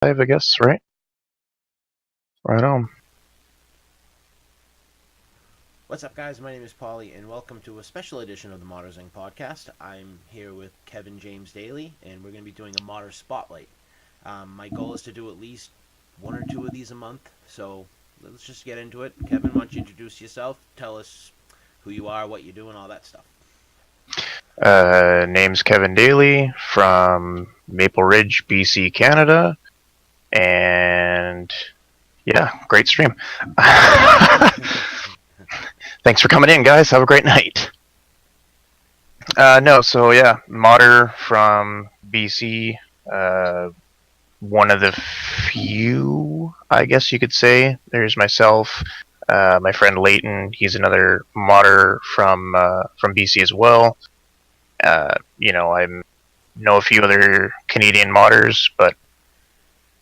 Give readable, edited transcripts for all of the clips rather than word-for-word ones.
I guess, right? Right on. What's up, guys? My name is Paulie, and welcome to a special edition of the Modders Inc. podcast. I'm here with James Daley, and we're going to be doing a Modder Spotlight. My goal is to do at least one or two of these a month, so let's just get into it. Kevin, why don't you introduce yourself? Tell us who you are, what you do, and all that stuff. Name's Kevin Daley from Maple Ridge, BC, Canada. And yeah, great stream. Thanks for coming in, guys. Have a great night. Modder from BC. One of the few, I guess you could say. There's myself, my friend Leighton. He's another modder from BC as well. I know a few other Canadian modders, but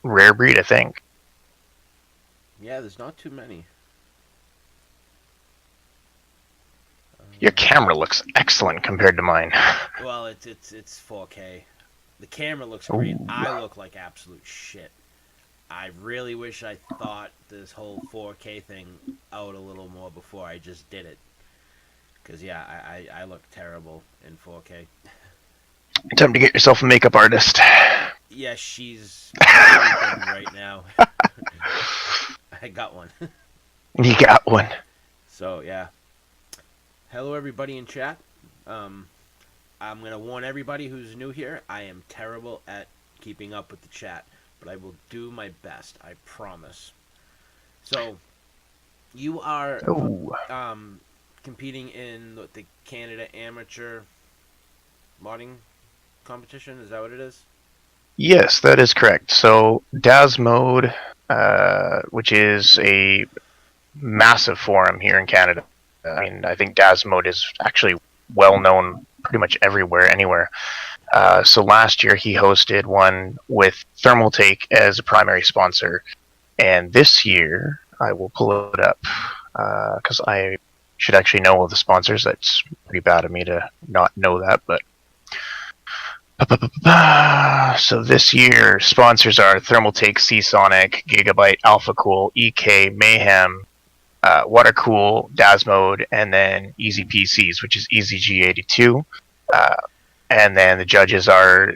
rare breed, I think. Yeah, there's not too many. Your camera looks excellent compared to mine. Well, it's 4K. The camera looks great. Ooh. I look like absolute shit. I really wish I thought this whole 4K thing out a little more before I just did it. Because, yeah, I look terrible in 4K. Time to get yourself a makeup artist. Yeah, she's sleeping right now. I got one. You got one. So, yeah. Hello, everybody in chat. I'm going to warn everybody who's new here. I am terrible at keeping up with the chat, but I will do my best. I promise. So, you are competing in the Canada Amateur Modding Competition. Is that what it is? Yes, that is correct. So, Tpbmods, which is a massive forum here in Canada. I mean, I think Tpbmods is actually well known pretty much everywhere, anywhere. So last year he hosted one with Thermaltake as a primary sponsor, and this year I will pull it up because I should actually know all the sponsors. That's pretty bad of me to not know that, but so this year sponsors are Thermaltake, Seasonic, Gigabyte, AlphaCool, EK, Mayhem, Watercool, Tpbmods, and then Easy PCs, which is EasyG82. And then the judges are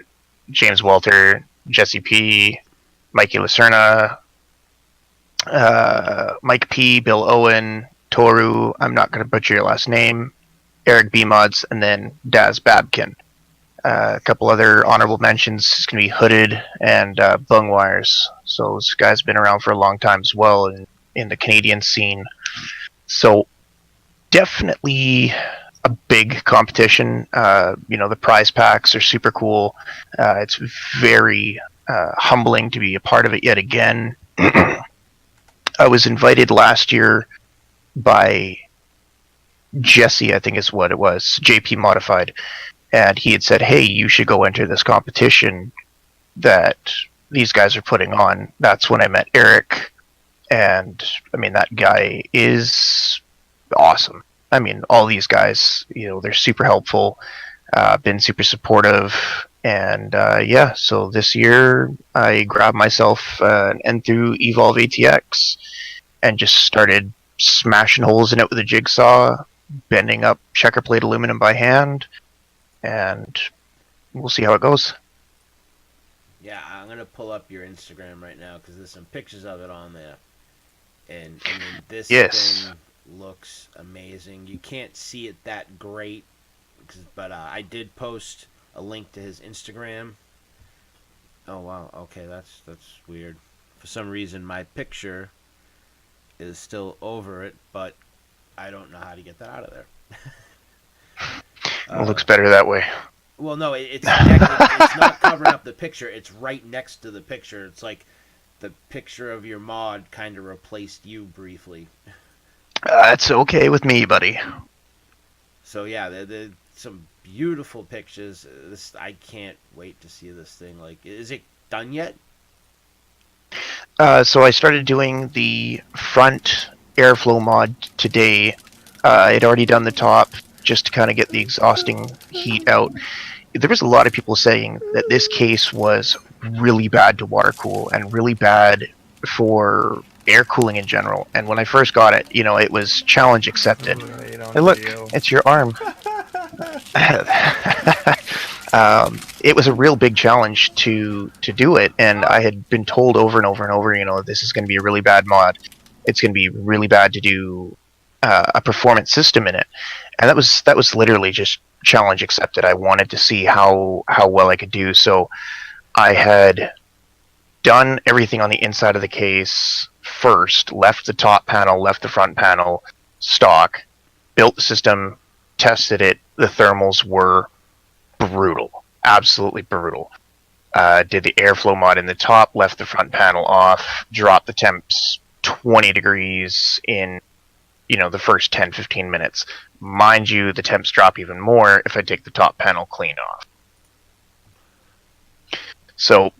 James Walter, Jesse P, Mikey Lacerna, Mike P, Bill Owen, Toru, I'm not going to butcher your last name, Eric Tpbmods, and then Daz Babkin. A couple other honorable mentions is going to be Hooded and Bungwires. So those guys have been around for a long time as well in the Canadian scene. So definitely a big competition. The prize packs are super cool. It's very humbling to be a part of it yet again. I was invited last year by Jesse, I think is what it was, JP Modified. And he had said, hey, you should go enter this competition that these guys are putting on. That's when I met Eric. And, I mean, that guy is awesome. I mean, all these guys, they're super helpful, been super supportive. And, so this year I grabbed myself an N-Through Evolve ATX and just started smashing holes in it with a jigsaw, bending up checker plate aluminum by hand. And we'll see how it goes. Yeah, I'm going to pull up your Instagram right now because there's some pictures of it on there. And I mean, this thing looks amazing. You can't see it that great, but I did post a link to his Instagram. Oh, wow. Okay, that's weird. For some reason, my picture is still over it, but I don't know how to get that out of there. It looks better that way. Well, no, it's not covering up the picture. It's right next to the picture. It's like the picture of your mod kind of replaced you briefly. That's okay with me, buddy. So yeah, there's some beautiful pictures. I can't wait to see this thing. Like, is it done yet? So I started doing the front airflow mod today. I'd already done the top, just to kind of get the exhausting heat out. There was a lot of people saying that this case was really bad to water cool and really bad for air cooling in general. And when I first got it, it was challenge accepted. Hey, look, it's your arm. It was a real big challenge to do it, and I had been told over and over and over, this is going to be a really bad mod. It's going to be really bad to do a performance system in it, and that was literally just challenge accepted. I wanted to see how well I could do, so I had done everything on the inside of the case first, left the top panel, left the front panel stock, built the system, tested it. The thermals were brutal, absolutely brutal. Did the airflow mod in the top, left the front panel off, dropped the temps 20 degrees in the first 10-15 minutes. Mind you, the temps drop even more if I take the top panel clean off. So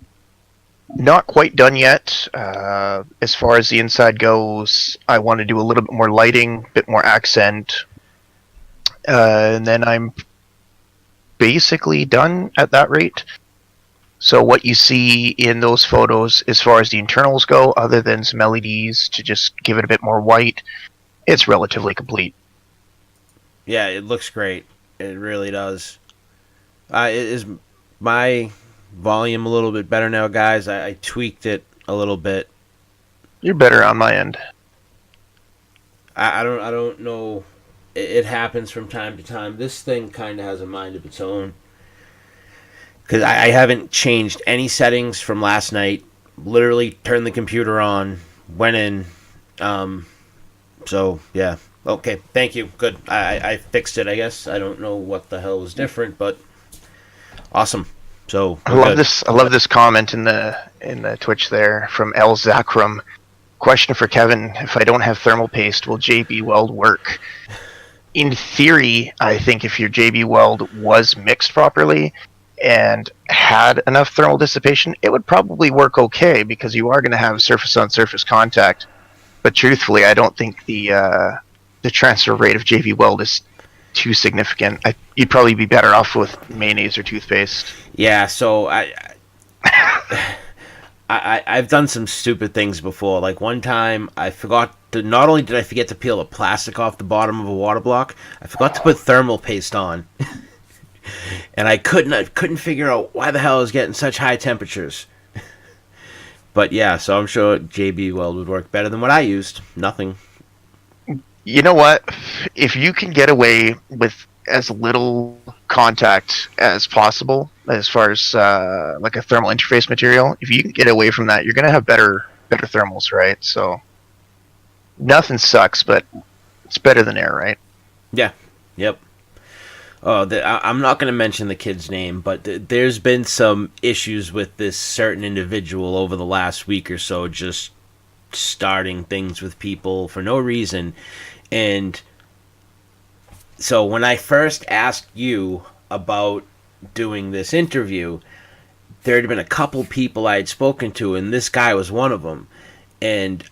not quite done yet. As far as the inside goes, I want to do a little bit more lighting, a bit more accent, and then I'm basically done at that rate. So what you see in those photos as far as the internals go, other than some LEDs to just give it a bit more white, it's relatively complete. Yeah, it looks great. It really does. Is my volume a little bit better now, guys? I tweaked it a little bit. You're better on my end. I don't know. It happens from time to time. This thing kind of has a mind of its own. Because I haven't changed any settings from last night. Literally turned the computer on, went in. So, yeah. Okay, thank you. Good. I fixed it, I guess. I don't know what the hell was different, but awesome. So I love this comment in the Twitch there from El Zakram. Question for Kevin: if I don't have thermal paste, will JB Weld work? In theory, I think if your JB Weld was mixed properly and had enough thermal dissipation, it would probably work okay, because you are going to have surface-on-surface contact. But truthfully, I don't think the transfer rate of JB Weld is too significant. You'd probably be better off with mayonnaise or toothpaste. Yeah, so I've done some stupid things before. Like one time, I forgot to. Not only did I forget to peel the plastic off the bottom of a water block, I forgot to put thermal paste on, and I couldn't figure out why the hell I was getting such high temperatures. But yeah, so I'm sure JB Weld would work better than what I used. Nothing. You know what? If you can get away with as little contact as possible, as far as like a thermal interface material, if you can get away from that, you're going to have better thermals, right? So nothing sucks, but it's better than air, right? Yeah. Yep. Oh, I'm not going to mention the kid's name, but there's been some issues with this certain individual over the last week or so, just starting things with people for no reason. And so when I first asked you about doing this interview, there had been a couple people I had spoken to, and this guy was one of them. And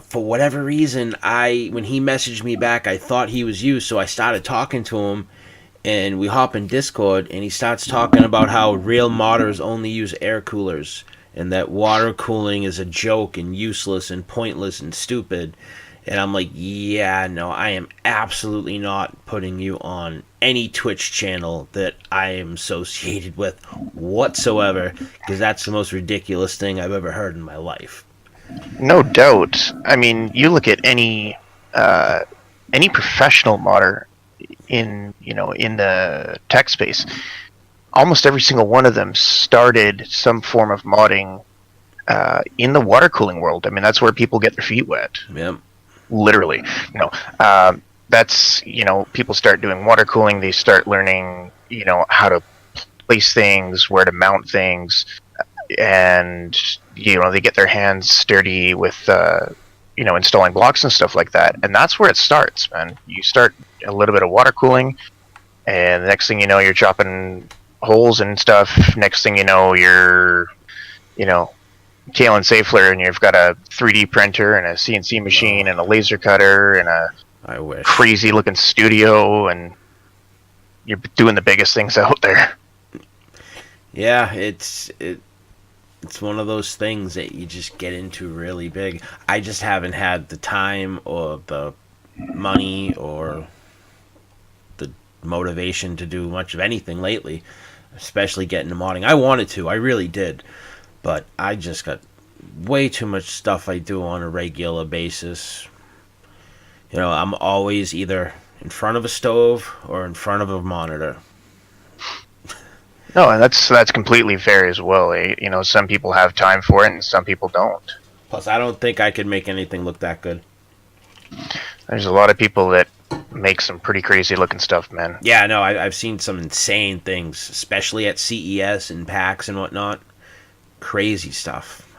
for whatever reason, when he messaged me back, I thought he was you, so I started talking to him, and we hop in Discord, and he starts talking about how real modders only use air coolers, and that water cooling is a joke and useless and pointless and stupid. And I'm like, yeah, no, I am absolutely not putting you on any Twitch channel that I am associated with whatsoever, because that's the most ridiculous thing I've ever heard in my life. No doubt. I mean, you look at any professional modder in the tech space. Almost every single one of them started some form of modding in the water cooling world. I mean, that's where people get their feet wet. Yep. Literally. That's, people start doing water cooling. They start learning, how to place things, where to mount things, and they get their hands dirty with installing blocks and stuff like that. And that's where it starts, man. You start a little bit of water cooling, and the next thing you know, you're chopping holes and stuff. Next thing you know, you're Kalen Safler, and you've got a 3D printer and a CNC machine and a laser cutter and a crazy looking studio, and you're doing the biggest things out there. Yeah, it's one of those things that you just get into really big. I just haven't had the time or the money or the motivation to do much of anything lately, especially getting into modding. I wanted to, I really did, but I just got way too much stuff I do on a regular basis. You know, I'm always either in front of a stove or in front of a monitor. No, and that's completely fair as well. You know, some people have time for it, and some people don't. Plus, I don't think I could make anything look that good. There's a lot of people that make some pretty crazy looking stuff, man. Yeah, no, I've seen some insane things, especially at CES and PAX and whatnot. Crazy stuff.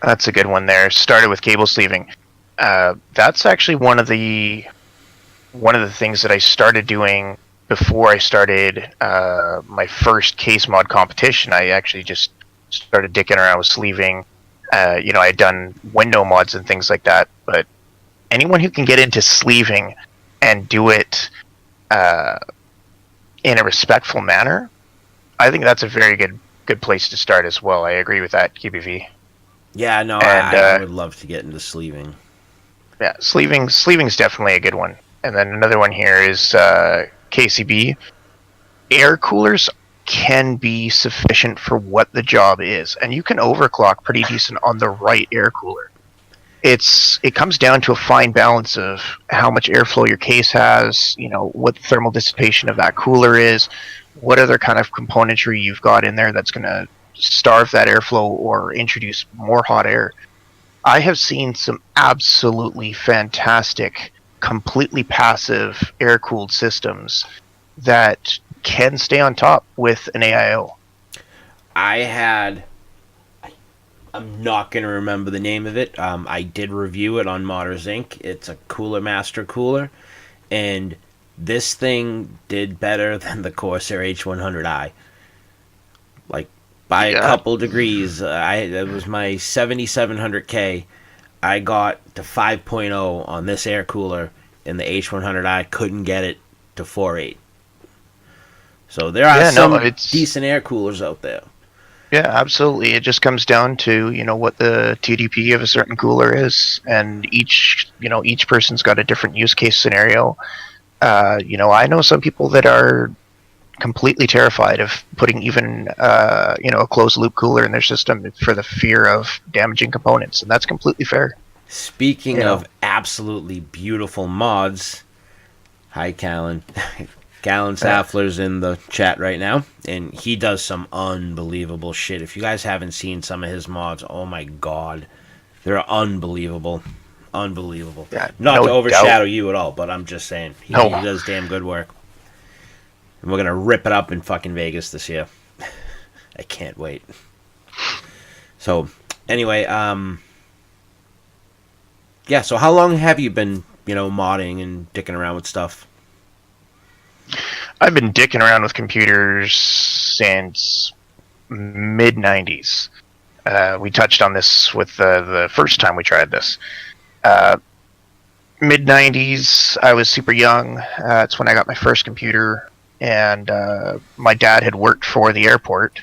That's a good one there. Started with cable sleeving. That's actually one of the things that I started doing before I started my first case mod competition. I actually just started dicking around with sleeving. You know, I had done window mods and things like that, but anyone who can get into sleeving and do it in a respectful manner, I think that's a very good place to start as well. I agree with that, QBV. Yeah, no, And I would love to get into sleeving. yeah, sleeving's definitely a good one. And then another one here is KCB. Air coolers can be sufficient for what the job is, and you can overclock pretty decent on the right air cooler. It comes down to a fine balance of how much airflow your case has, you know, what the thermal dissipation of that cooler is, what other kind of componentry you've got in there that's going to starve that airflow or introduce more hot air. I have seen some absolutely fantastic, completely passive air-cooled systems that can stay on top with an AIO. I'm not going to remember the name of it. I did review it on Modders Inc. It's a Cooler Master cooler, and this thing did better than the Corsair H100i. Like, by a couple degrees. It was my 7700K. I got to 5.0 on this air cooler, and the H100i couldn't get it to 4.8. So there are some decent air coolers out there. Yeah, absolutely. It just comes down to, you know, what the TDP of a certain cooler is, and each person's got a different use case scenario. You know, I know some people that are completely terrified of putting even a closed loop cooler in their system for the fear of damaging components, and that's completely fair. Speaking of absolutely beautiful mods, hi Callan. Callan Saffler's in the chat right now, and he does some unbelievable shit. If you guys haven't seen some of his mods, oh my god, they're unbelievable. Unbelievable. Yeah, not to overshadow you at all, but I'm just saying he does damn good work. And we're gonna rip it up in fucking Vegas this year. I can't wait. So anyway, yeah, so how long have you been, modding and dicking around with stuff? I've been dicking around with computers since mid-90s. We touched on this with the first time we tried this. Mid-90s, I was super young. That's when I got my first computer, and my dad had worked for the airport,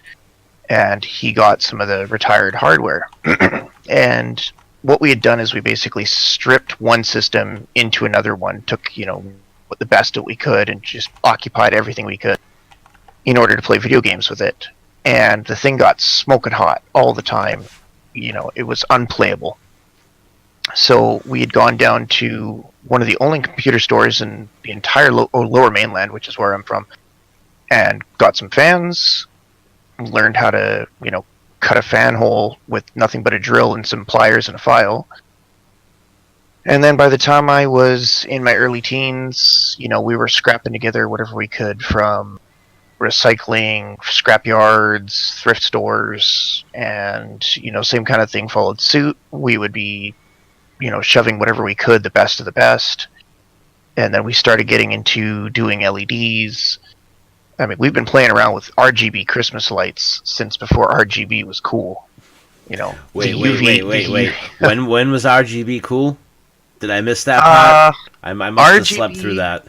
and he got some of the retired hardware. And what we had done is we basically stripped one system into another one, took, the best that we could, and just occupied everything we could in order to play video games with it. And the thing got smoking hot all the time. It was unplayable. So we had gone down to one of the only computer stores in the entire lower mainland, which is where I'm from, and got some fans, learned how to, cut a fan hole with nothing but a drill and some pliers and a file. And then by the time I was in my early teens, we were scrapping together whatever we could from recycling, scrap yards, thrift stores, and, same kind of thing followed suit. We would be, shoving whatever we could, the best of the best. And then we started getting into doing LEDs. I mean, we've been playing around with RGB Christmas lights since before RGB was cool. Wait. When was RGB cool? Did I miss that part? I must have slept through that.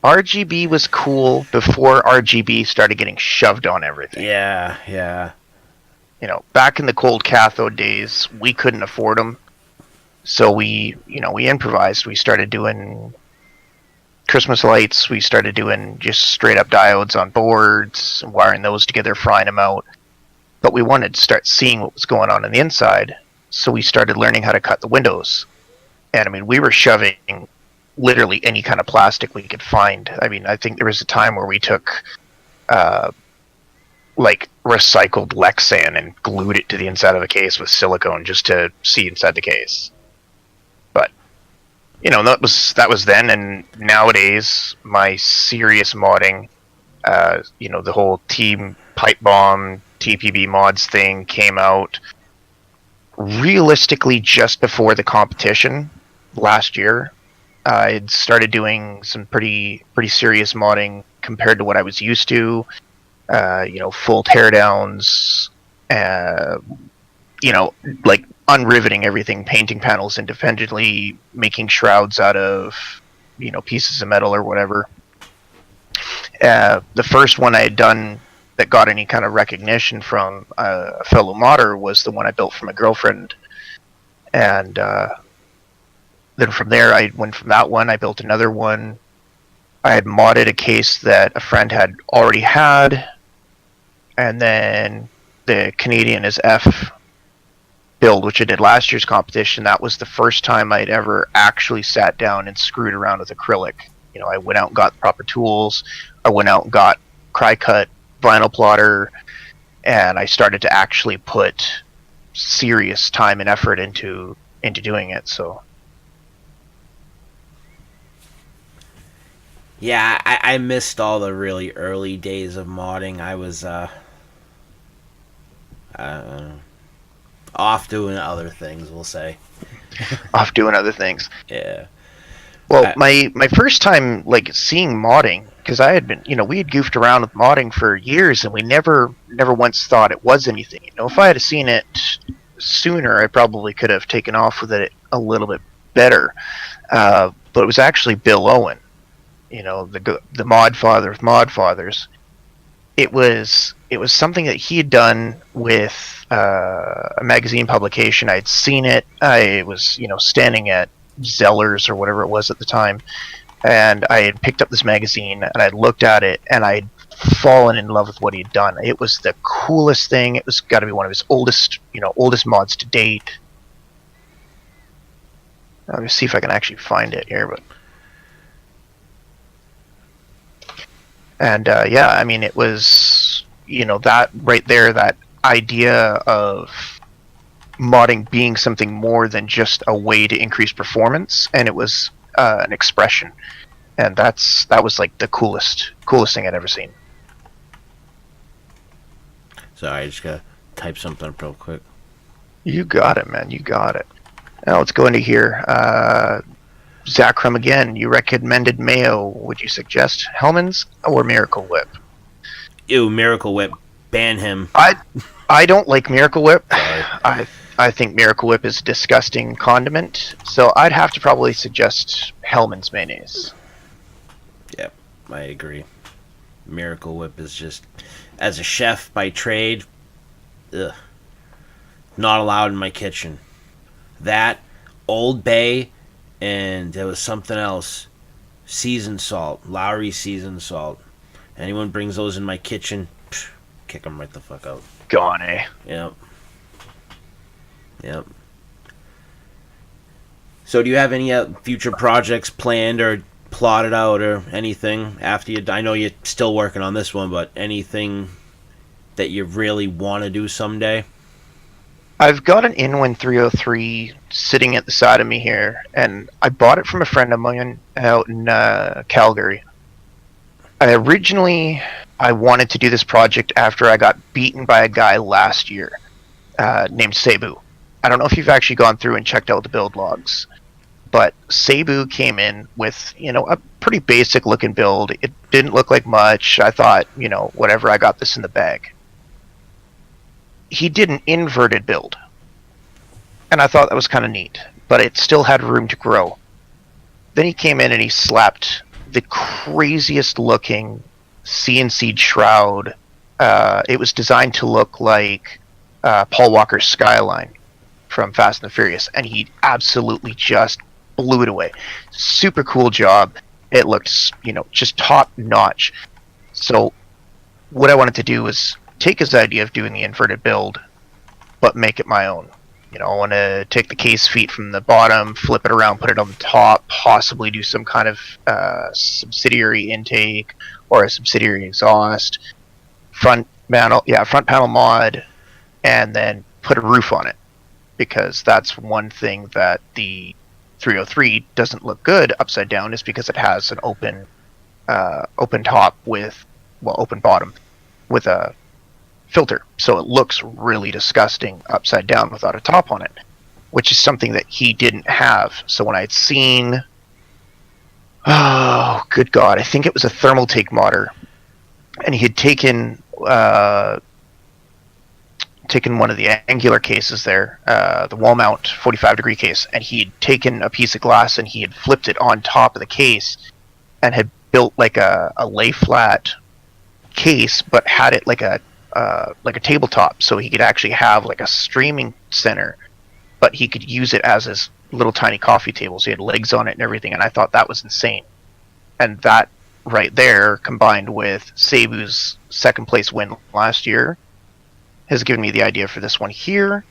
RGB was cool before RGB started getting shoved on everything. Yeah. You know, back in the cold cathode days, we couldn't afford them. So we improvised. We started doing Christmas lights. We started doing just straight up diodes on boards, wiring those together, frying them out. But we wanted to start seeing what was going on the inside. So we started learning how to cut the windows. And I mean, we were shoving literally any kind of plastic we could find. I mean, I think there was a time where we took like recycled Lexan and glued it to the inside of a case with silicone just to see inside the case. But you know, that was then, and nowadays my serious modding, you know, the whole Team Pipe Bomb Tpbmods thing came out realistically just before the competition last year. I'd started doing some pretty serious modding compared to what I was used to. You know, full teardowns, you know, like unriveting everything, painting panels independently, making shrouds out of, you know, pieces of metal or whatever. The first one I had done that got any kind of recognition from a fellow modder was the one I built for my girlfriend. And then from there, I went from that one, I built another one. I had modded a case that a friend had already had. And then the Canadian is F build, which I did last year's competition, that was the first time I'd ever actually sat down and screwed around with acrylic. You know, I went out and got the proper tools. I went out and got cry-cut vinyl plotter, and I started to actually put serious time and effort into doing it. So yeah, I missed all the really early days of modding. I was off doing other things, we'll say. Off doing other things. Yeah. Well, my first time like seeing modding, because I had been, you know, we had goofed around with modding for years, and we never once thought it was anything. You know, if I had seen it sooner, I probably could have taken off with it a little bit better. But it was actually Bill Owen, you know, the mod father of mod fathers. It was something that he had done with a magazine publication. I'd seen it. I was, you know, standing at Zellers or whatever it was at the time, and I had picked up this magazine and I'd looked at it and I'd fallen in love with what he'd done. It was the coolest thing. It was got to be one of his oldest mods to date. Let me see if I can actually find it here, but. And yeah, I mean, it was, you know, that right there, that idea of modding being something more than just a way to increase performance, and it was an expression, and that was like the coolest thing I'd ever seen. Sorry, I just gotta type something up real quick. You got it, man. You got it. Now let's go into here. Zachrum again, you recommended Mayo. Would you suggest Hellman's or Miracle Whip? Ew, Miracle Whip. Ban him. I don't like Miracle Whip. I think Miracle Whip is a disgusting condiment, so I'd have to probably suggest Hellman's mayonnaise. Yep, I agree. Miracle Whip is just, as a chef by trade, ugh, not allowed in my kitchen. That, Old Bay, and there was something else. Seasoned salt. Lowry seasoned salt. Anyone brings those in my kitchen, kick them right the fuck out. Gone, eh? Yep. So do you have any future projects planned or plotted out or anything after you... I know you're still working on this one, but anything that you really want to do someday? I've got an Inwin 303 sitting at the side of me here, and I bought it from a friend of mine out in Calgary. I wanted to do this project after I got beaten by a guy last year named Cebu. I don't know if you've actually gone through and checked out the build logs, but Cebu came in with, you know, a pretty basic looking build. It didn't look like much. I thought, you know, whatever, I got this in the bag. He did an inverted build, and I thought that was kind of neat, but it still had room to grow. Then he came in and he slapped the craziest looking CNC shroud. It was designed to look like Paul Walker's Skyline from Fast and the Furious, and he absolutely just blew it away. Super cool job. It looked, just top notch. So what I wanted to do was take his idea of doing the inverted build, but make it my own. I want to take the case feet from the bottom, flip it around, put it on the top, possibly do some kind of subsidiary intake or a subsidiary exhaust, front panel mod, and then put a roof on it, because that's one thing that the 303 doesn't look good upside down, is because it has an open top with open bottom with a filter, so it looks really disgusting upside down without a top on it, which is something that he didn't have. So when I had seen, oh good god, I think it was a thermal take modder, and he had taken one of the angular cases there, the wall mount 45 degree case, and he had taken a piece of glass and he had flipped it on top of the case and had built like a lay flat case, but had it like a tabletop, so he could actually have like a streaming center, but he could use it as his little tiny coffee table, so he had legs on it and everything, and I thought that was insane. And that right there, combined with Cebu's second place win last year, has given me the idea for this one here.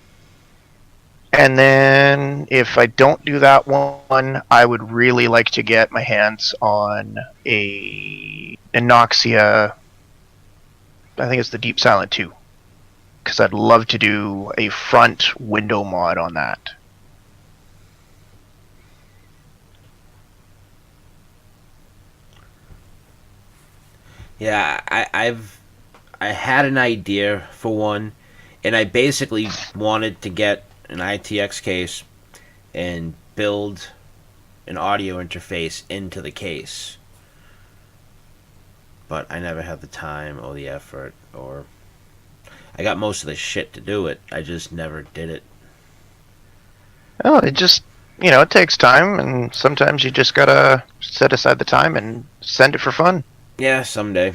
And then if I don't do that one, I would really like to get my hands on a Inoxia, I think it's the Deep Silent 2, because I'd love to do a front window mod on that. Yeah, I had an idea for one, and I basically wanted to get an ITX case and build an audio interface into the case. But I never had the time or the effort, or I got most of the shit to do it. I just never did it. Oh, it just, it takes time, and sometimes you just gotta set aside the time and send it for fun. Yeah, someday.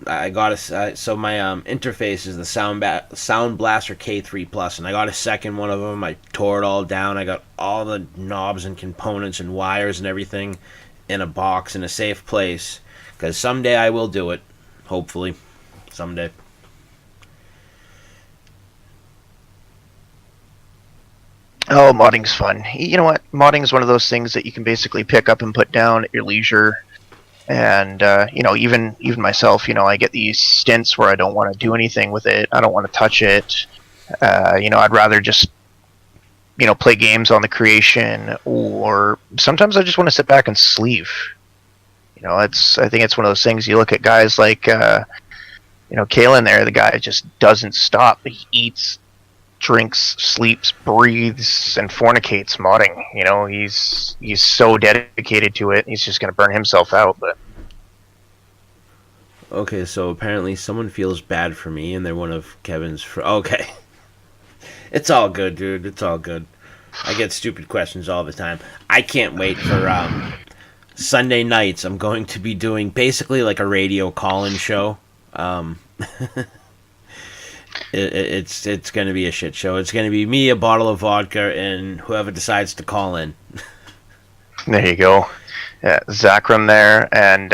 I got so my interface is the Sound Blaster K3 Plus, and I got a second one of them. I tore it all down. I got all the knobs and components and wires and everything in a box in a safe place, because someday I will do it. Hopefully, someday. Oh, modding's fun. You know what? Modding is one of those things that you can basically pick up and put down at your leisure. And, even myself, I get these stints where I don't want to do anything with it. I don't want to touch it. I'd rather just, play games on the creation, or sometimes I just want to sit back and sleep. I think it's one of those things. You look at guys like, Kalen there, the guy just doesn't stop. He eats, drinks, sleeps, breathes, and fornicates modding. He's so dedicated to it. He's just going to burn himself out. But okay, so apparently someone feels bad for me, and they're one of Kevin's. Okay, it's all good, dude. It's all good. I get stupid questions all the time. I can't wait for Sunday nights. I'm going to be doing basically like a radio call-in show. It's going to be a shit show. It's going to be me, a bottle of vodka, and whoever decides to call in. There you go. Yeah, Zachram there and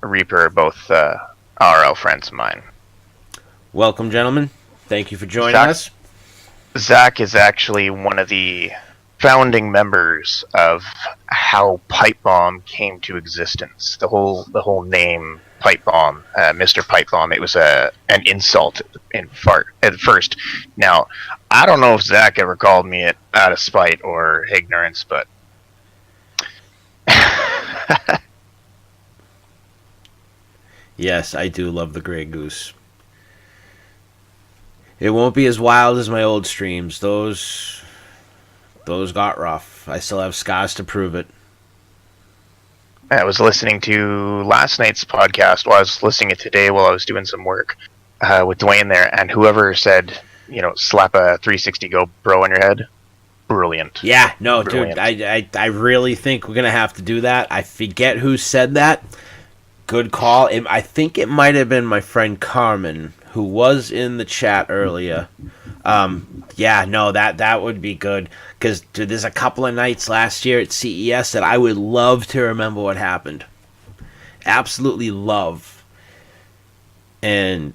Reaper are both RL friends of mine. Welcome, gentlemen. Thank you for joining us. Zach is actually one of the founding members of how Pipe Bomb came to existence. The whole name Pipe Bomb, Mr. Pipe Bomb. It was an insult at first. Now, I don't know if Zach ever called me it out of spite or ignorance, but yes, I do love the Grey Goose. It won't be as wild as my old streams. Those got rough. I still have scars to prove it. I was listening to last night's podcast. Well, I was listening to it today while I was doing some work with Dwayne there, and whoever said, slap a 360 GoPro on your head, brilliant. Yeah, no, Brilliant. dude, I really think we're gonna have to do that. I forget who said that. Good call. I think it might have been my friend Carmen, who was in the chat earlier. Yeah, no, that would be good. Because there's a couple of nights last year at CES that I would love to remember what happened. Absolutely love. And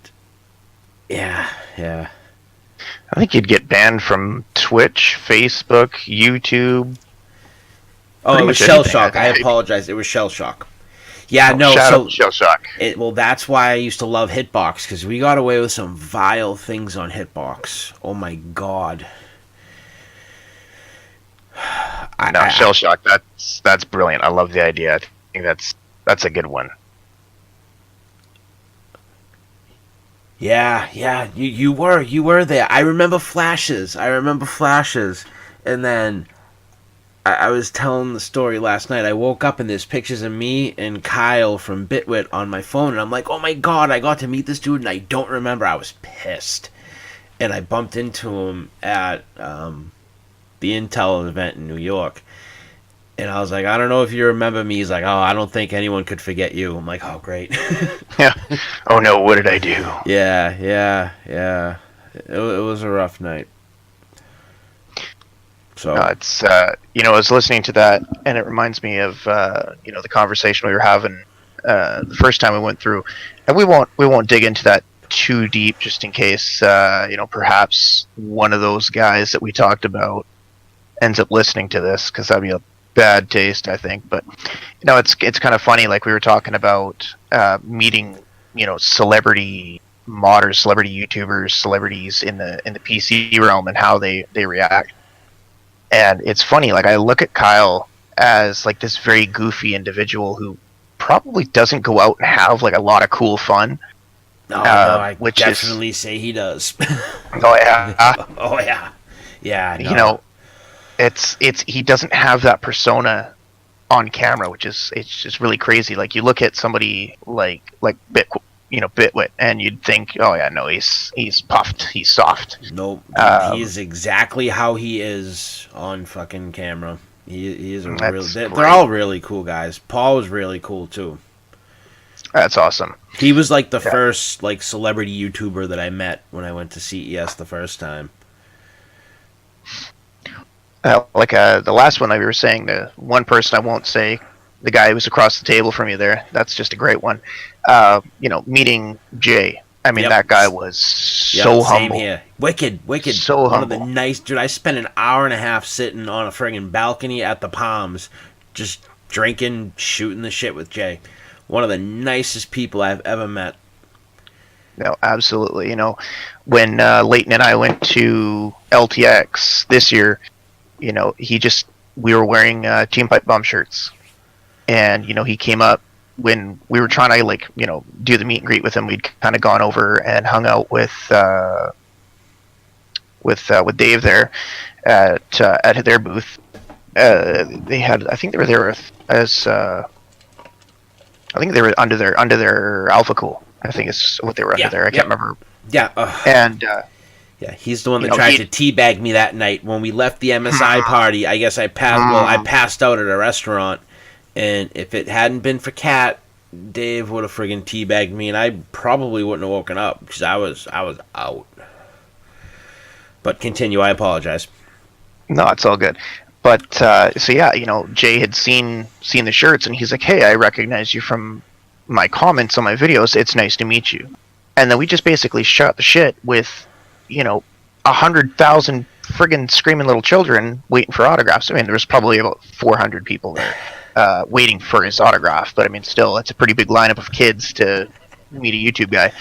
yeah. I think you'd get banned from Twitch, Facebook, YouTube. Oh, it was Shell Shock. I apologize. It was Shell Shock. Yeah, no. Shout out Shell Shock. Well, that's why I used to love Hitbox, because we got away with some vile things on Hitbox. Oh my god. Shell Shock. That's brilliant. I love the idea. I think that's a good one. Yeah. You were there. I remember flashes. And then I was telling the story last night. I woke up and there's pictures of me and Kyle from Bitwit on my phone, and I'm like, oh my god, I got to meet this dude, and I don't remember. I was pissed. And I bumped into him at the Intel event in New York. And I was like, I don't know if you remember me. He's like, oh, I don't think anyone could forget you. I'm like, oh, great. Yeah. Oh, no, what did I do? Yeah. It was a rough night. So it's I was listening to that, and it reminds me of the conversation we were having the first time we went through, and we won't dig into that too deep, just in case perhaps one of those guys that we talked about ends up listening to this, because that'd be a bad taste, I think. But it's kind of funny, like we were talking about meeting celebrity modders, celebrity YouTubers, celebrities in the PC realm, and how they react. And it's funny, like I look at Kyle as like this very goofy individual who probably doesn't go out and have like a lot of cool fun. No, I definitely say he does. Oh yeah. Oh yeah. Yeah. No. It's he doesn't have that persona on camera, which is it's just really crazy. Like you look at somebody like Bitwit, and you'd think, oh yeah, no, he's puffed, he's soft. Nope, he's exactly how he is on fucking camera. He is a real. They're all really cool guys. Paul was really cool too. That's awesome. He was like the first like celebrity YouTuber that I met when I went to CES the first time. The last one that we were saying, the one person I won't say, the guy who was across the table from you there, that's just a great one. Meeting Jay. I mean, that guy was so humble. Same here. Wicked. So one humble. Of the nice, dude. I spent an hour and a half sitting on a friggin' balcony at the Palms, just drinking, shooting the shit with Jay. One of the nicest people I've ever met. No, absolutely. When Leighton and I went to LTX this year, we were wearing Team Pipe Bomb shirts, and he came up when we were trying to do the meet and greet with him. We'd kind of gone over and hung out with Dave there at their booth. I think they were there as I think they were under their Alpha Cool. I think is what they were under there. I can't remember. Yeah. And yeah, he's the one that tried to teabag me that night when we left the MSI party. I guess I passed out at a restaurant, and if it hadn't been for Kat, Dave would have friggin' teabagged me, and I probably wouldn't have woken up because I was out. But continue. I apologize. No, it's all good. But Jay had seen the shirts, and he's like, "Hey, I recognize you from my comments on my videos. It's nice to meet you." And then we just basically shot the shit with 100,000 friggin' screaming little children waiting for autographs. I mean, there was probably about 400 people there waiting for his autograph. But I mean, still, it's a pretty big lineup of kids to meet a YouTube guy.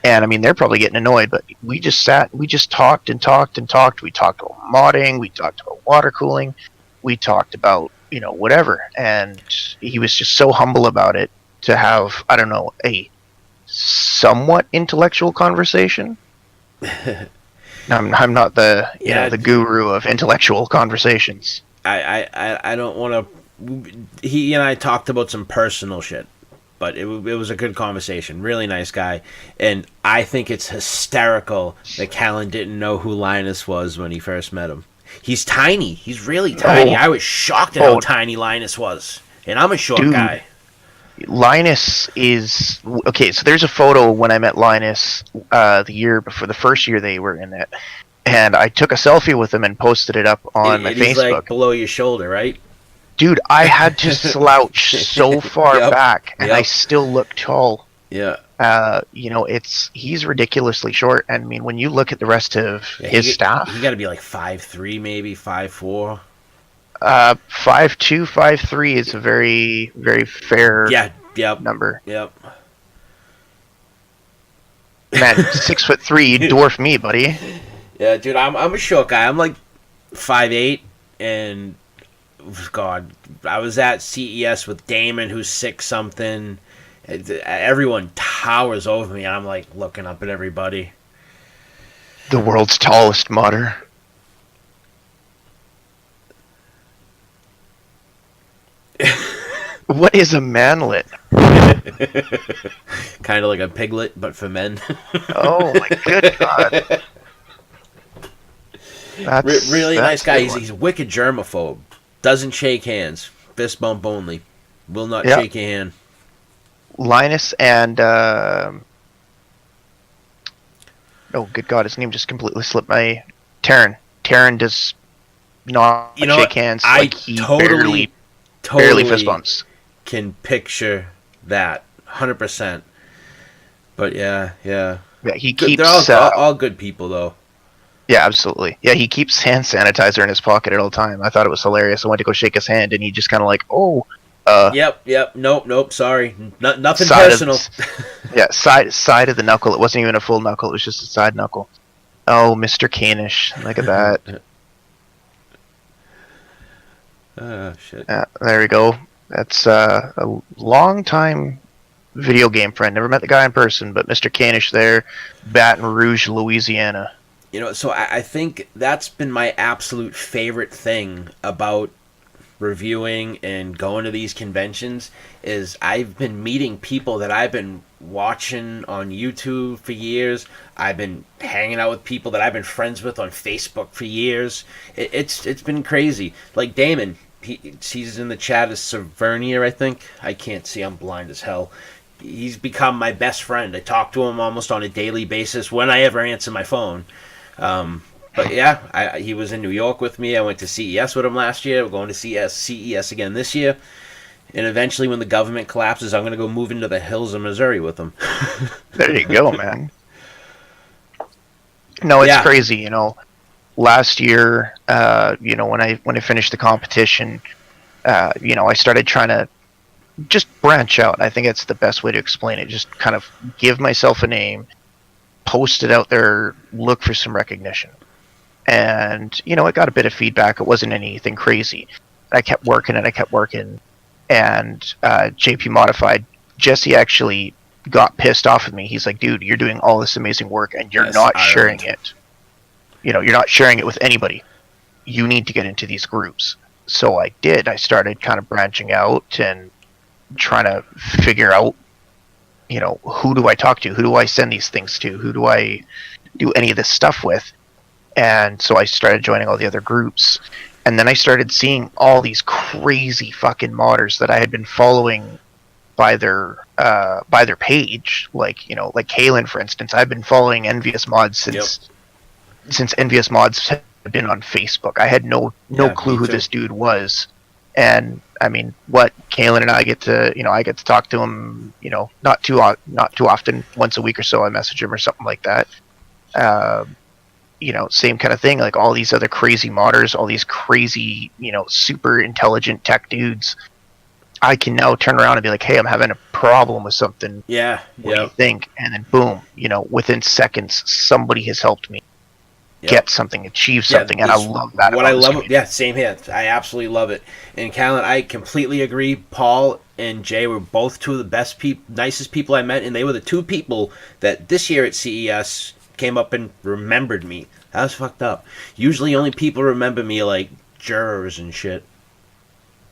And I mean, they're probably getting annoyed, but we just talked and talked and talked. We talked about modding, we talked about water cooling, we talked about, whatever. And he was just so humble about it to have, I don't know, a somewhat intellectual conversation. I'm not the guru of intellectual conversations. I don't want to. He and I talked about some personal shit, but it was a good conversation. Really nice guy, and I think it's hysterical that Callan didn't know who Linus was when he first met him. He's tiny. He's really tiny. Oh, I was shocked at how tiny Linus was. And I'm a short guy. Linus is okay. So there's a photo when I met Linus the year before, the first year they were in it, and I took a selfie with him and posted it up on my Facebook. He's like below your shoulder, right? Dude, I had to slouch so far back, and I still look tall. Yeah. He's ridiculously short. And I mean, when you look at the rest of his staff, he got to be like 5'3", maybe 5'4". 5'2", 5'3" is a very, very fair number. Yep. Man, 6'3", you dwarf me, buddy. Yeah, dude, I'm a short guy. I'm like 5'8", and God, I was at CES with Damon, who's 6-something. Everyone towers over me, and I'm like looking up at everybody. The world's tallest modder. What is a manlet? Kind of like a piglet, but for men. Oh my good God! Really nice guy. He's wicked germaphobe. Doesn't shake hands. Fist bump only. Will not shake your hand. Linus and oh good God, his name just completely slipped my. Taryn. Taryn does not shake hands. Like he totally fist bumps. Can picture that 100%. But yeah. He keeps. They're all good people though. Yeah, absolutely. Yeah, he keeps hand sanitizer in his pocket at all time. I thought it was hilarious. I went to go shake his hand, and he just kind of like, Yep. Nope. Sorry. Nothing personal. Side of the knuckle. It wasn't even a full knuckle. It was just a side knuckle. Oh, Mr. Canish. Look at that. Shit. There we go. That's a long time video game friend. Never met the guy in person, but Mr. Canish there, Baton Rouge, Louisiana. So I think that's been my absolute favorite thing about reviewing and going to these conventions is I've been meeting people that I've been watching on YouTube for years. I've been hanging out with people that I've been friends with on Facebook for years. It's been crazy. Like Damon, he's in the chat as Severnia, I think. I can't see. I'm blind as hell. He's become my best friend. I talk to him almost on a daily basis when I ever answer my phone. But yeah, he was in New York with me. I went to CES with him last year. We're going to CES again this year. And eventually when the government collapses, I'm going to go move into the hills of Missouri with him. There you go, man. No, it's crazy, Last year, when I finished the competition, I started trying to just branch out. I think that's the best way to explain it. Just kind of give myself a name, post it out there, look for some recognition. And, I got a bit of feedback. It wasn't anything crazy. I kept working and and JP Modified, Jesse actually got pissed off with me. He's like, dude, you're doing all this amazing work and you're not sharing it. You're not sharing it with anybody. You need to get into these groups. So I did. I started kind of branching out and trying to figure out, who do I talk to? Who do I send these things to? Who do I do any of this stuff with? And so I started joining all the other groups. And then I started seeing all these crazy fucking modders that I had been following by their page. Like Kalen, for instance. I've been following Envious Mods since Envious Mods had been on Facebook. I had no clue who this dude was. And I mean, Kalen and I get to talk to him, not too often, once a week or so I message him or something like that. Same kind of thing, like all these other crazy modders, all these crazy, super intelligent tech dudes. I can now turn around and be like, hey, I'm having a problem with something. Yeah. What do you think? And then boom, within seconds, somebody has helped me get something, achieve something, and I love that. What I love, same here. I absolutely love it. And Callan, I completely agree. Paul and Jay were both two of the best nicest people I met, and they were the two people that this year at CES came up and remembered me. That was fucked up. Usually only people remember me like jurors and shit.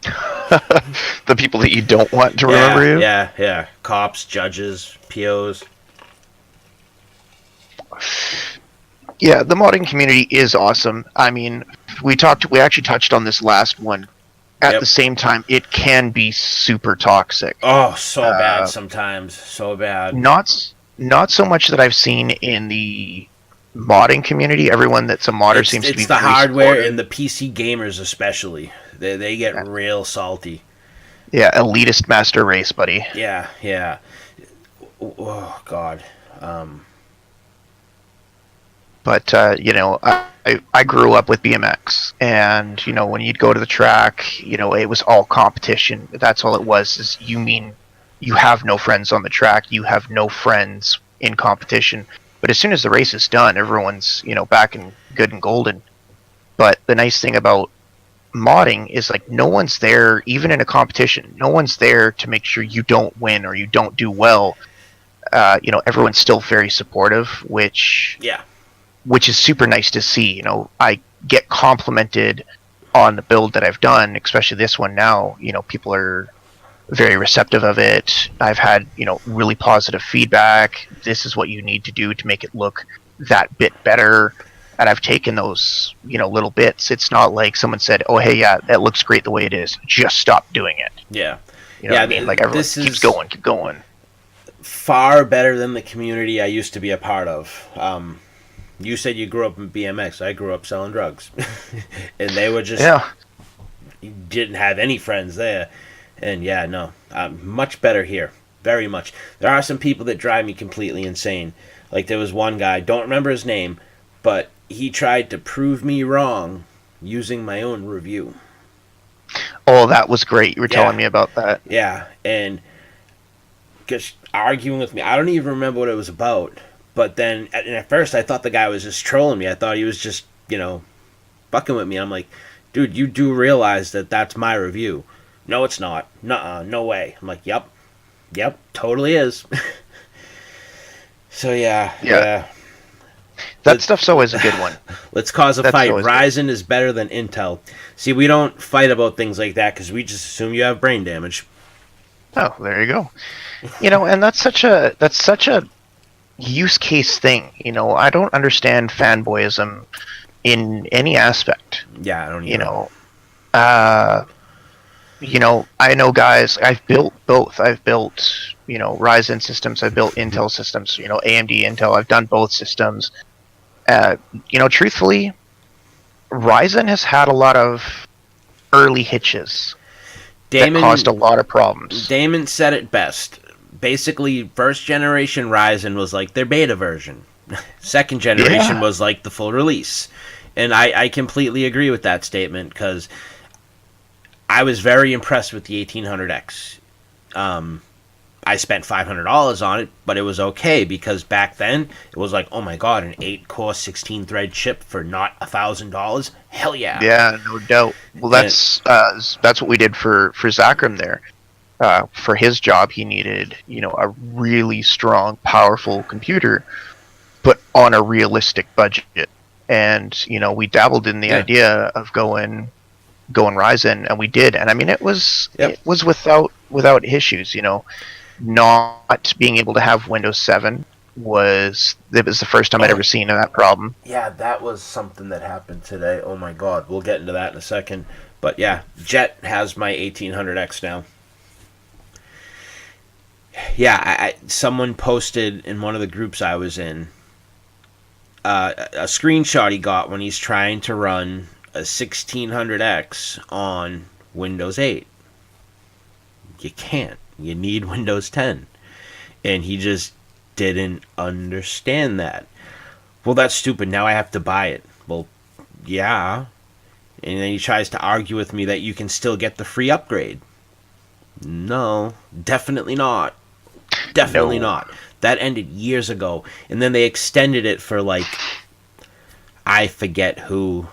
The people that you don't want to remember you? Yeah. Cops, judges, POs. Yeah, the modding community is awesome. I mean, we actually touched on this last one. At the Yep. same time, it can be super toxic. Oh, so bad Uh, sometimes. So bad. not so much that I've seen in the modding community. Everyone that's a modder seems to be It's the very hardware supportive. and the PC gamers especially. They get Yeah, real salty. yeah, elitist master race, buddy. Yeah, yeah. Oh God. Um, But I grew up with BMX, and when you'd go to the track, it was all competition. That's all it was. Is you mean you have no friends on the track, you have no friends in competition. But as soon as the race is done, everyone's back and good and golden. But the nice thing about modding is like no one's there, even in a competition. No one's there to make sure you don't win or you don't do well. Everyone's still very supportive, yeah, which is super nice to see. I get complimented on the build that I've done, especially this one now. People are very receptive of it. I've had, really positive feedback. This is what you need to do to make it look that bit better. And I've taken those, little bits. It's not like someone said, "Oh, hey, yeah, that looks great the way it is. Just stop doing it." yeah, You know yeah. what I mean? Like everyone This keeps is going, keep going. far better than the community I used to be a part of. You said you grew up in BMX. I grew up selling drugs, and they were just Yeah, didn't have any friends there. And yeah, no, much better here. Very much. There are some people that drive me completely insane. Like there was one guy, don't remember his name, but he tried to prove me wrong using my own review. oh, that was great. You were Yeah, telling me about that. yeah, and just arguing with me. I don't even remember what it was about. But then, at first, I thought the guy was just trolling me. I thought he was just, fucking with me. I'm like, dude, you do realize that that's my review. No, it's not. Nuh-uh, no way. I'm like, yep, totally is. So yeah, Yeah, yeah. that stuff's always a good one. Let's cause a That's fight. always good. Ryzen is better than Intel. See, we don't fight about things like that because we just assume you have brain damage. Oh, there you go. And that's such a use case thing. I don't understand fanboyism in any aspect. Yeah, I don't You even. know, uh, I know guys. I've built both. I've built Ryzen systems. I've built Intel systems. AMD, Intel. I've done both systems. Truthfully, Ryzen has had a lot of early hitches that caused a Damon lot of problems. Damon said it best. Basically, first generation Ryzen was like their beta version. Second generation Yeah, was like the full release. And I completely agree with that statement because I was very impressed with the 1800X. I spent $500 on it, but it was okay because back then it was like, oh my god, an 8-core 16-thread chip for not $1,000. Hell yeah! yeah, no doubt. Well, And that's what we did for Zakram there. For his job, he needed a really strong, powerful computer, but on a realistic budget. And we dabbled in the yeah, idea of going Ryzen, and we did. And I mean, it was yep, without issues. Not being able to have Windows 7 was the first time I'd oh ever seen that problem. yeah, that was something that happened today. Oh my god, we'll get into that in a second. But yeah, Jet has my 1800X now. Yeah, someone posted in one of the groups I was in a screenshot he got when he's trying to run a 1600X on Windows 8. You can't. You need Windows 10. And he just didn't understand that. Well, that's stupid. Now I have to buy it. Well, yeah. And then he tries to argue with me that you can still get the free upgrade. No, definitely not. Definitely No. not. That ended years ago. And then they extended it for like, I forget who.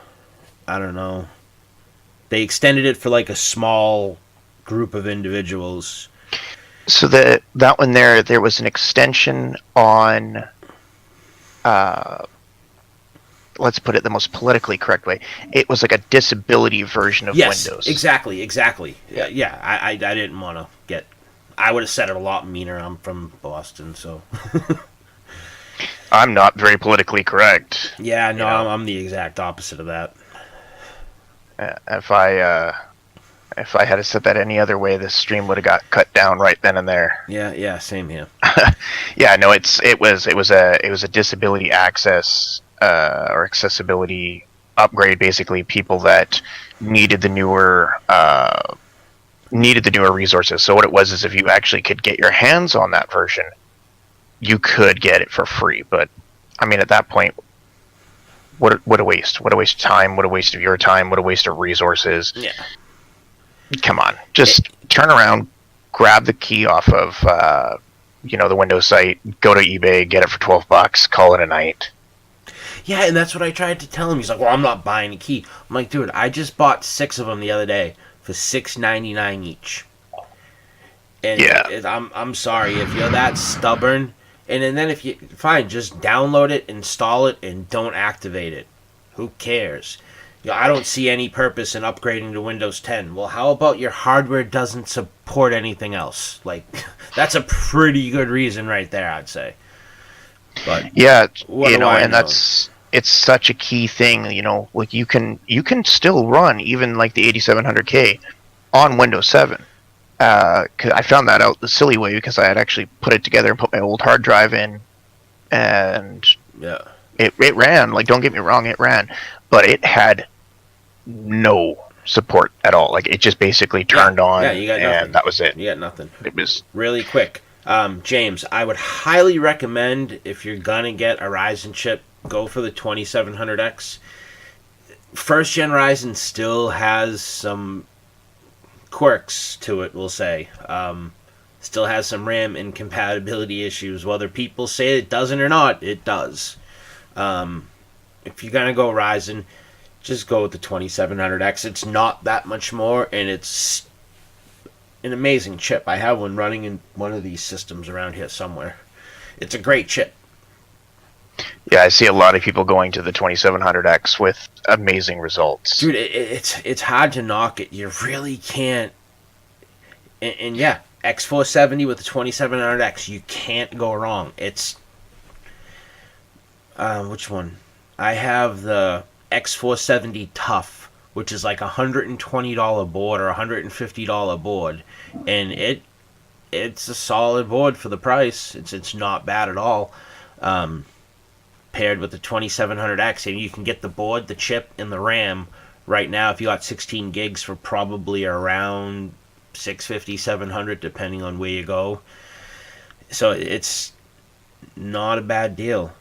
I don't know. They extended it for like a small group of individuals. So that one there was an extension on, uh, let's put it the most politically correct way. It was like a disability version of Yes, Windows. exactly. Yeah, Yeah. yeah. I didn't want to get. I would have said it a lot meaner. I'm from Boston, so. I'm not very politically correct. Yeah, no, I'm the exact opposite of that. If I had said that any other way, this stream would have got cut down right then and there. Yeah, same here. Yeah, no, it was a disability access or accessibility upgrade. Basically, people that needed the newer resources. So what it was is if you actually could get your hands on that version, you could get it for free. But I mean, at that point, what a waste! What a waste of time! What a waste of your time! What a waste of resources! Yeah. Come on, just turn around, grab the key off of the Windows site, go to eBay, get it for $12, call it a night. Yeah, and that's what I tried to tell him. He's like, "Well, I'm not buying a key." I'm like, "Dude, I just bought 6 of them the other day for $6.99 each." And yeah, I'm sorry if you're that stubborn. And then if you fine, just download it, install it, and don't activate it. Who cares? I don't see any purpose in upgrading to Windows 10. Well, how about your hardware doesn't support anything else? Like, that's a pretty good reason right there, I'd say. But yeah, it's such a key thing. Like you can still run even like the 8700K on Windows 7. 'Cause I found that out the silly way because I had actually put it together and put my old hard drive in, and yeah, it ran. Like, don't get me wrong, it ran, but it had no support at all. Like, it just basically turned on, you got nothing. And that was it. You got nothing. It was really quick. James, I would highly recommend if you're gonna get a Ryzen chip, go for the 2700X. First gen Ryzen still has some quirks to it, we'll say. Still has some RAM incompatibility issues. Whether people say it doesn't or not, it does. If you're gonna go Ryzen, just go with the 2700X. It's not that much more, and it's an amazing chip. I have one running in one of these systems around here somewhere. It's a great chip. Yeah, I see a lot of people going to the 2700X with amazing results. Dude, it's hard to knock it. You really can't. And yeah, X470 with the 2700X, you can't go wrong. It's which one? I have the X470 Tough, which is like $120 board or $150 board, and it's a solid board for the price. It's not bad at all. Paired with the 2700X, and you can get the board, the chip, and the RAM right now if you got 16 gigs for probably around $650, $700, depending on where you go. So it's not a bad deal.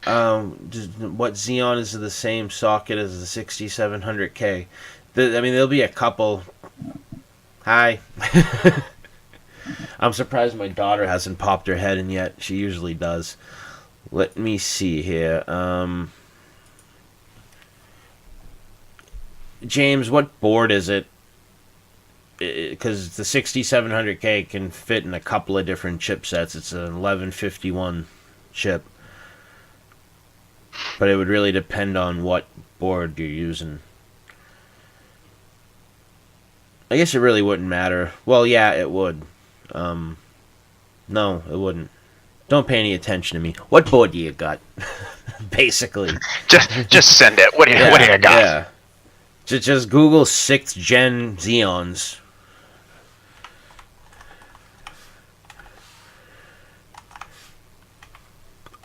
What Xeon is the same socket as the 6700K? There'll be a couple. Hi. I'm surprised my daughter hasn't popped her head in yet. She usually does. Let me see here. James, what board is it? Because the 6700K can fit in a couple of different chipsets. It's an 1151 chip. But it would really depend on what board you're using. I guess it really wouldn't matter. Well, yeah, it would. No, it wouldn't. Don't pay any attention to me. What board do you got? Basically. Just send it. What do you got? Yeah. Just Google 6th gen Xeons.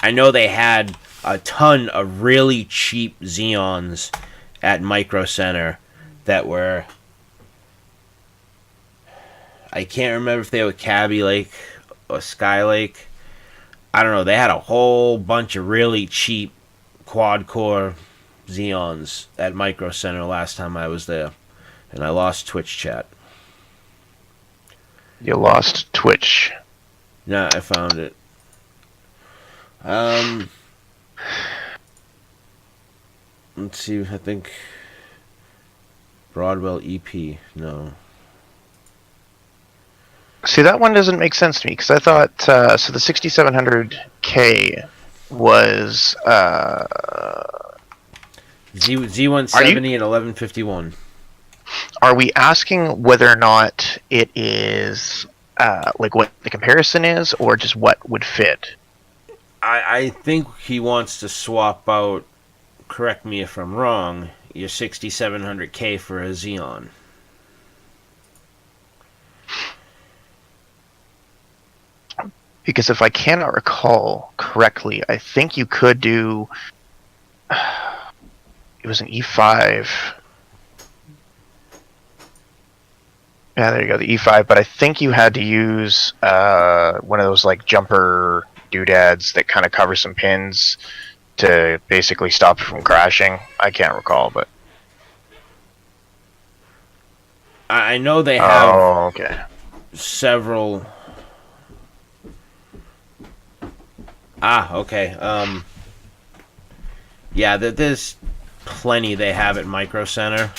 I know they had a ton of really cheap Xeons at Micro Center that were... I can't remember if they were Cabby Lake or Sky Lake. I don't know. They had a whole bunch of really cheap quad-core Xeons at Micro Center last time I was there. And I lost Twitch chat. You lost Twitch. Nah, I found it. Let's see. I think Broadwell EP. No. See, that one doesn't make sense to me because I thought so. The 6700K was Z170 and 1151. Are we asking whether or not it is like what the comparison is, or just what would fit? I think he wants to swap out, correct me if I'm wrong, your 6700K for a Xeon. Because if I cannot recall correctly, I think you could do. It was an E5. Yeah, there you go, the E5. But I think you had to use one of those like jumper doodads that kind of cover some pins to basically stop it from crashing. I can't recall, but I know they have okay. several. Okay. Yeah, there's plenty they have at Micro Center.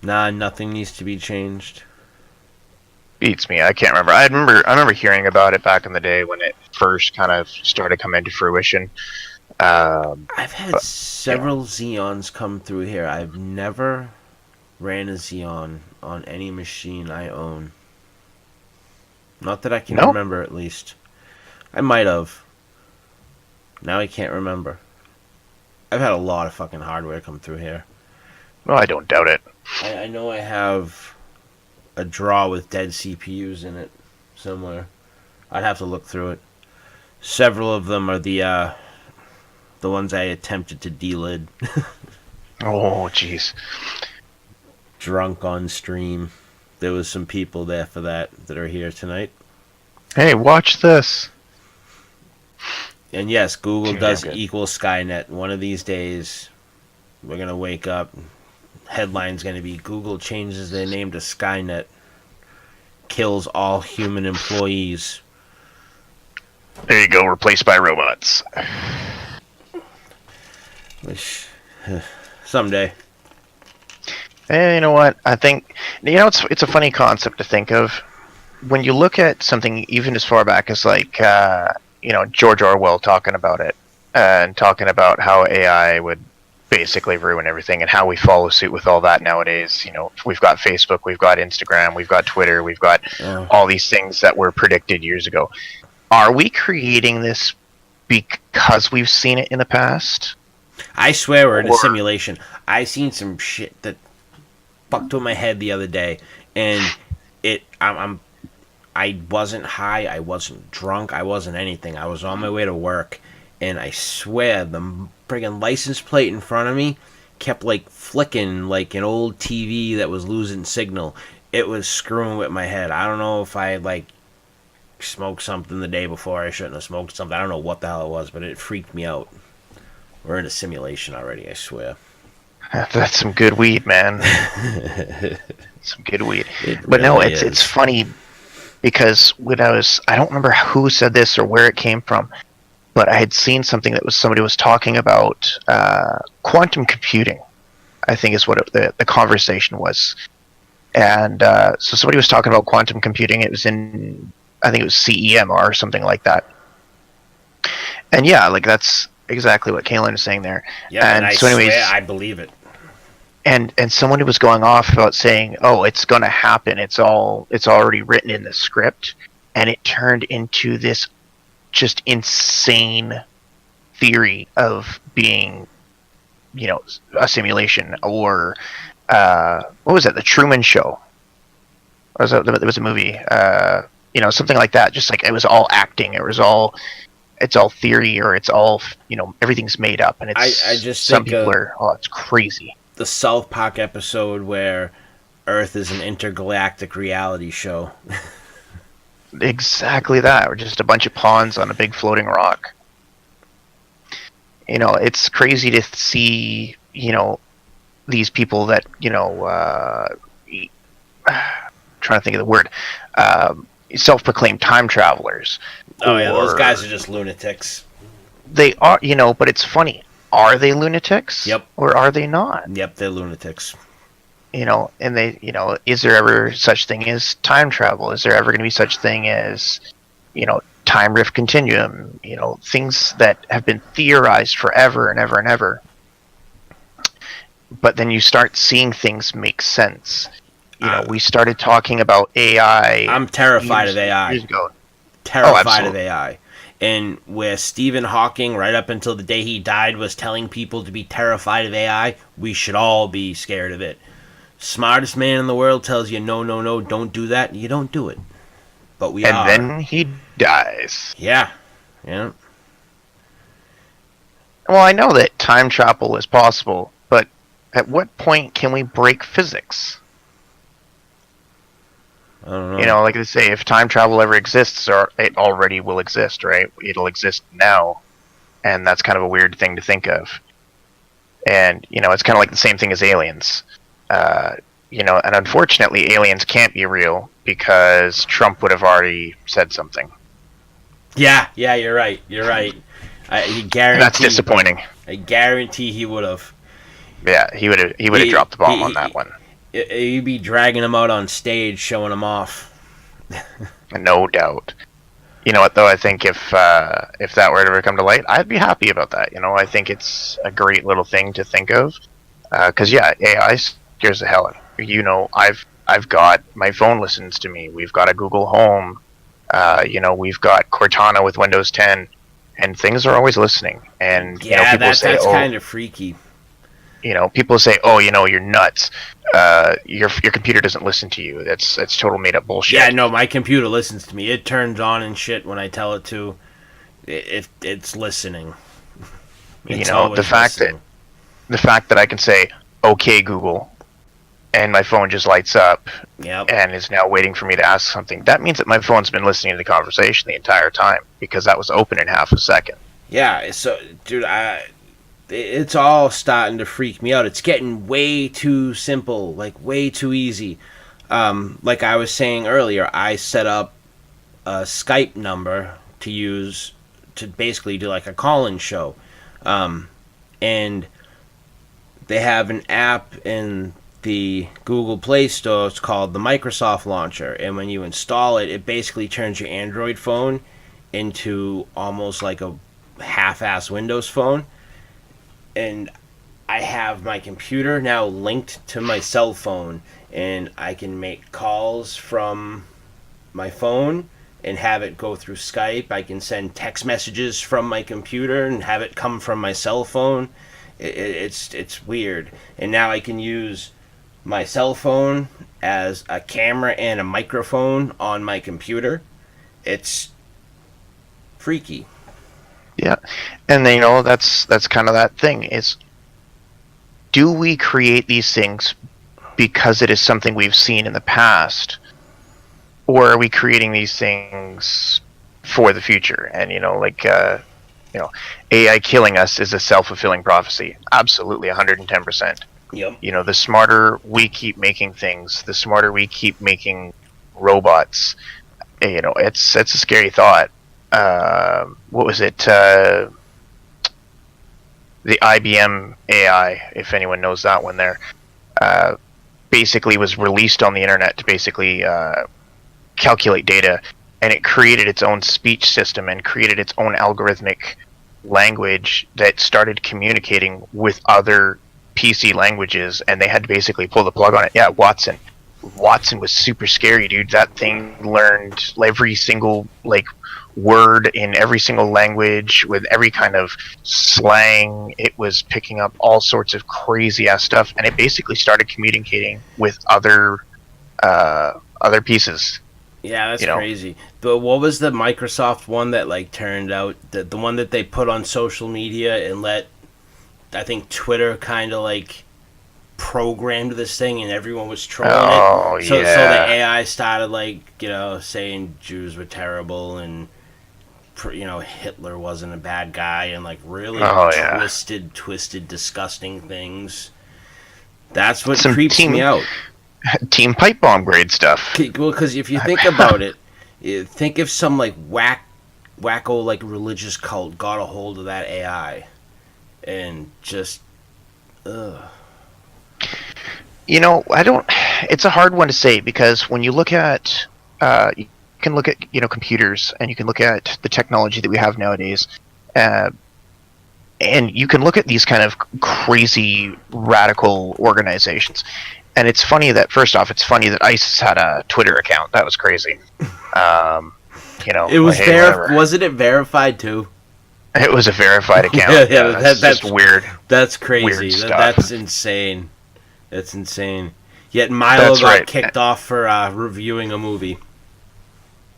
Nothing needs to be changed. Beats me. I can't remember. I remember hearing about it back in the day when it first kind of started coming to fruition. I've had several Xeons come through here. I've never ran a Xeon on any machine I own. Not that I can remember, at least. I might have. Now I can't remember. I've had a lot of fucking hardware come through here. Well, I don't doubt it. I know I have a drawer with dead CPUs in it somewhere. I'd have to look through it. Several of them are the ones I attempted to delid. Oh, jeez. Drunk on stream. There was some people there for that are here tonight. Hey, watch this. And yes, Google does equal Skynet. One of these days, we're going to wake up. Headline's going to be Google changes their name to Skynet. Kills all human employees. There you go, replaced by robots. Which, someday. And you know what? I think, it's a funny concept to think of. When you look at something even as far back as like, George Orwell talking about it, and talking about how AI would basically ruin everything, and how we follow suit with all that nowadays. We've got Facebook, we've got Instagram, we've got Twitter, we've got all these things that were predicted years ago. Are we creating this because we've seen it in the past? I swear we're in a simulation. I seen some shit that fucked with my head the other day, and I wasn't high, I wasn't drunk, I wasn't anything. I was on my way to work, and I swear the friggin' license plate in front of me kept like flicking like an old TV that was losing signal. It was screwing with my head. I don't know if I like smoked something the day before I shouldn't have smoked something. I don't know what the hell it was, but it freaked me out. We're in a simulation already, I swear. That's some good weed, man. Some good weed. But no, it's funny because I don't remember who said this or where it came from, but I had seen something that somebody was talking about quantum computing, I think is what the conversation was. And so somebody was talking about quantum computing. It was I think it was CEM or something like that. And yeah, like that's exactly what Kaylin is saying there. Yeah, and I swear I believe it. And someone was going off about saying, "Oh, it's going to happen. It's already written in the script," and it turned into this just insane theory of being, a simulation, or what was it? The Truman Show. Or there was a movie, something like that. Just like it was all acting. It's all theory, or it's all everything's made up, and it's. I just some people are. Oh, it's crazy. The South Park episode where Earth is an intergalactic reality show. Exactly that. Or just a bunch of pawns on a big floating rock. It's crazy to see, these people that, trying to think of the word, self-proclaimed time travelers. Oh, yeah, those guys are just lunatics. They are, but it's funny. Are they lunatics? Yep. Or are they not? Yep, they're lunatics. And they, is there ever such thing as time travel? Is there ever going to be such thing as, time rift continuum? Things that have been theorized forever and ever and ever. But then you start seeing things make sense. we started talking about AI. I'm terrified of AI. Years ago. Terrified of AI. And where Stephen Hawking, right up until the day he died, was telling people to be terrified of AI, we should all be scared of it. Smartest man in the world tells you, no, no, no, don't do that. You don't do it. But we are. And then he dies. Yeah. Yeah. Well, I know that time travel is possible, but at what point can we break physics? I don't know. Like they say, if time travel ever exists, or it already will exist, right? It'll exist now, and that's kind of a weird thing to think of. And it's kind of like the same thing as aliens. And unfortunately, aliens can't be real because Trump would have already said something. Yeah, you're right. He guaranteed. That's disappointing. I guarantee he would have. Yeah, he would have dropped the bomb on that one. You'd be dragging him out on stage, showing him off. No doubt. You know what, though? I think if that were to ever come to light, I'd be happy about that. I think it's a great little thing to think of. Because, AI scares the hell out of me. I've got my phone listens to me. We've got a Google Home. We've got Cortana with Windows 10. And things are always listening. And, people that's say, kind of freaky. People say, "Oh, you're nuts. Your computer doesn't listen to you. That's total made up bullshit." Yeah, no, my computer listens to me. It turns on and shit when I tell it to. It's listening. The fact that I can say, "Okay, Google," and my phone just lights up, and is now waiting for me to ask something. That means that my phone's been listening to the conversation the entire time because that was open in half a second. Yeah. So, dude, it's all starting to freak me out. It's getting way too simple, like way too easy. Like I was saying earlier, I set up a Skype number to use to basically do like a call-in show. And they have an app in the Google Play Store. It's called the Microsoft Launcher. And when you install it, it basically turns your Android phone into almost like a half-ass Windows phone. And I have my computer now linked to my cell phone, and I can make calls from my phone and have it go through Skype. I can send text messages from my computer and have it come from my cell phone. It's weird. And now I can use my cell phone as a camera and a microphone on my computer. It's freaky. Yeah, and that's kind of that thing is, do we create these things because it is something we've seen in the past, or are we creating these things for the future? And AI killing us is a self-fulfilling prophecy. Absolutely, 110%. Yep. The smarter we keep making things, the smarter we keep making robots. It's a scary thought. What was it? The IBM AI, if anyone knows that one there, basically was released on the internet to basically calculate data, and it created its own speech system and created its own algorithmic language that started communicating with other PC languages, and they had to basically pull the plug on it. Yeah, Watson was super scary, dude. That thing learned every single word in every single language with every kind of slang. It was picking up all sorts of crazy ass stuff, and it basically started communicating with other pieces. Yeah, that's crazy. But what was the Microsoft one that turned out the one that they put on social media and let, I think, Twitter kind of programmed this thing and everyone was trolling it. So the AI started saying Jews were terrible and Hitler wasn't a bad guy and really twisted, disgusting things. That's what creeps me out. Team pipe bomb grade stuff. Well, because if you think about it, think if some wacko religious cult got a hold of that AI and just it's a hard one to say, because when you look at you can look at computers, and you can look at the technology that we have nowadays, and you can look at these kind of crazy radical organizations, And it's funny that, first off, it's funny that ISIS had a Twitter account. That was crazy. It was hey, whatever. Wasn't it verified too? It was a verified account. That's just weird. That's crazy. Weird stuff. That's insane. That's insane. Yet Milo got kicked off for reviewing a movie.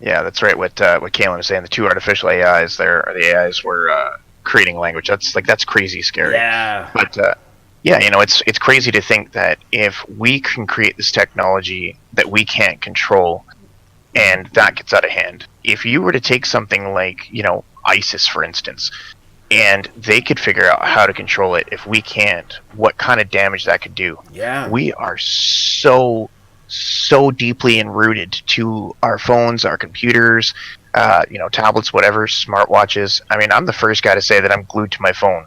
Yeah, that's right. What Kaylin was saying, the two artificial AIs there, or the AIs were creating language. That's crazy scary. Yeah. But it's crazy to think that if we can create this technology that we can't control, and that gets out of hand. If you were to take something like, ISIS, for instance, and they could figure out how to control it, if we can't, what kind of damage that could do. Yeah. We are so deeply enrooted to our phones, our computers, tablets, whatever, smartwatches. I mean, I'm the first guy to say that I'm glued to my phone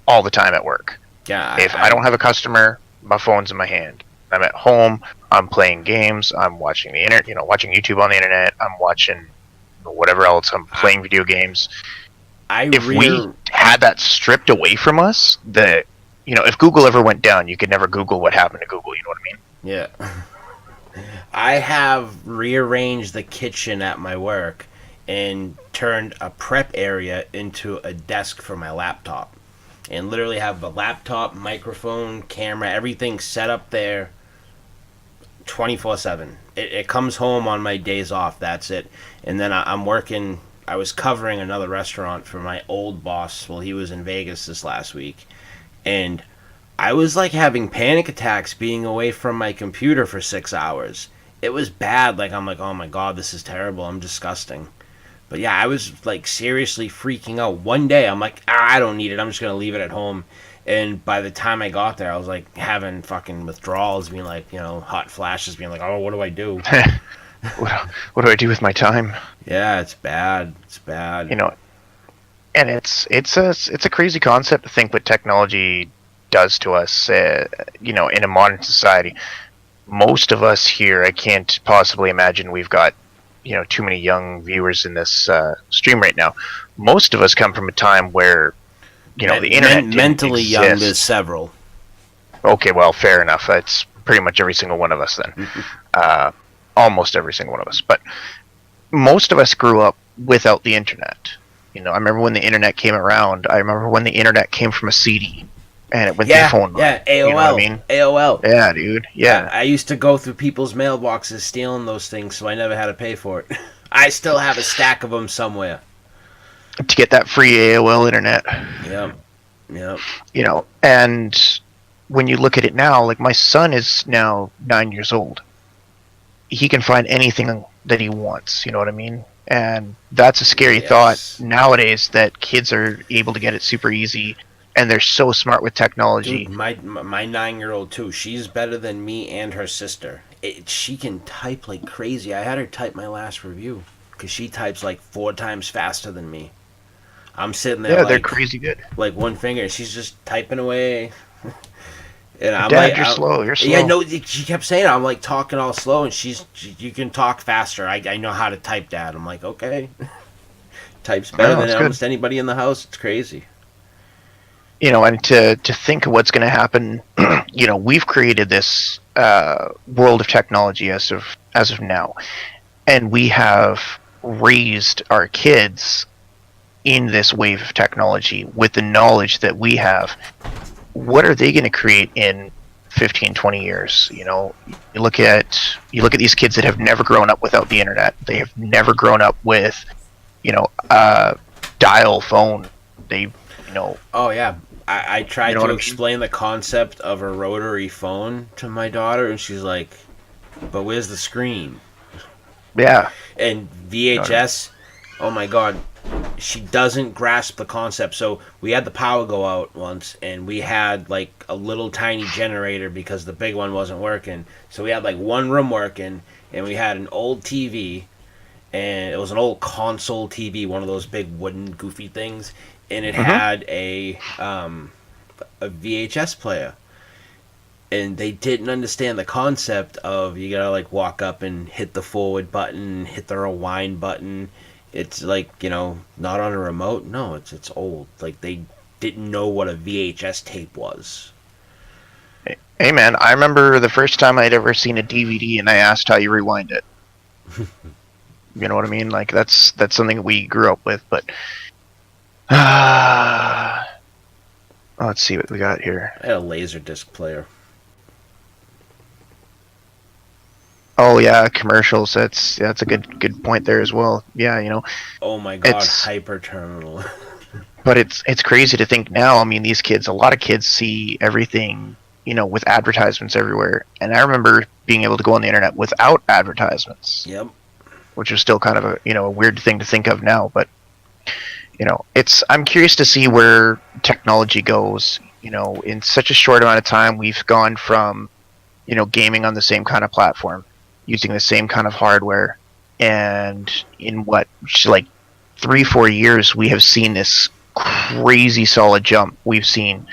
all the time at work. Yeah. If I don't have a customer, my phone's in my hand. I'm at home, I'm playing games, I'm watching the internet, watching YouTube on the internet, I'm watching whatever else, I'm playing video games. If we had that stripped away from us, if Google ever went down, you could never Google what happened to Google, you know what I mean? Yeah. I have rearranged the kitchen at my work and turned a prep area into a desk for my laptop. And literally have the laptop, microphone, camera, everything set up there 24/7. It comes home on my days off, that's it. And then I'm working, I was covering another restaurant for my old boss while he was in Vegas this last week. And I was like having panic attacks being away from my computer for 6 hours. It was bad. I'm like, oh my God, this is terrible. I'm disgusting. But yeah, I was like seriously freaking out. One day I'm like, I don't need it. I'm just going to leave it at home. And by the time I got there, I was like having fucking withdrawals, being like, hot flashes, being like, oh, what do I do? What do I do with my time? Yeah, it's bad. It's bad. And it's a crazy concept to think what technology does to us, in a modern society. Most of us here, I can't possibly imagine we've got, too many young viewers in this stream right now. Most of us come from a time where, the internet didn't mentally exist. young is several. Okay, well, fair enough. It's pretty much every single one of us then. Almost every single one of us. But most of us grew up without the internet. I remember when the internet came around. I remember when the internet came from a CD. And it went through the phone line. Yeah, AOL. You know what I mean? AOL. Yeah, dude. Yeah. I used to go through people's mailboxes stealing those things, so I never had to pay for it. I still have a stack of them somewhere. To get that free AOL internet. Yep. And when you look at it now, like my son is now 9 years old. He can find anything that he wants, you know what I mean? And that's a scary thought nowadays, that kids are able to get it super easy. And they're so smart with technology. Dude, my 9-year-old too. She's better than me and her sister. She can type like crazy. I had her type my last review because she types like 4 times faster than me. I'm sitting there. Yeah, they're crazy good. Like one finger, she's just typing away. And I'm Dad, like, you're slow. You're slow. Yeah, no. She kept saying I'm like talking all slow, and you can talk faster. I know how to type, Dad. I'm like, okay. Types better than almost anybody in the house. It's crazy. And to think of what's going to happen, we've created this world of technology as of now, and we have raised our kids in this wave of technology with the knowledge that we have. What are they going to create in 15, 20 years? You look at these kids that have never grown up without the internet. They have never grown up with, a dial phone. Oh yeah. I tried to explain the concept of a rotary phone to my daughter, and she's like, but where's the screen? Yeah. And VHS, oh my God, she doesn't grasp the concept. So we had the power go out once, and we had like a little tiny generator because the big one wasn't working. So we had like one room working, and we had an old TV, and it was an old console TV, one of those big wooden goofy things. And it had a VHS player, and they didn't understand the concept of you gotta like walk up and hit the forward button, hit the rewind button. It's like not on a remote. No, it's old. Like they didn't know what a VHS tape was. Hey man, I remember the first time I'd ever seen a DVD, and I asked how you rewind it. You know what I mean? Like that's something that we grew up with. But let's see what we got here. I had a laser disc player. Oh yeah, commercials. That's a good point there as well. Yeah, you know, Oh my god, it's Hyper Terminal. but it's crazy to think now. I mean, these kids, a lot of kids see everything, you know, with advertisements everywhere. And I remember being able to go on the internet without advertisements, Yep. which is still kind of a weird thing to think of now. But I'm curious to see where technology goes. You know, in such a short amount of time, we've gone from, gaming on the same kind of platform, using the same kind of hardware, and in what, like 3-4 years, we have seen this crazy solid jump. We've seen,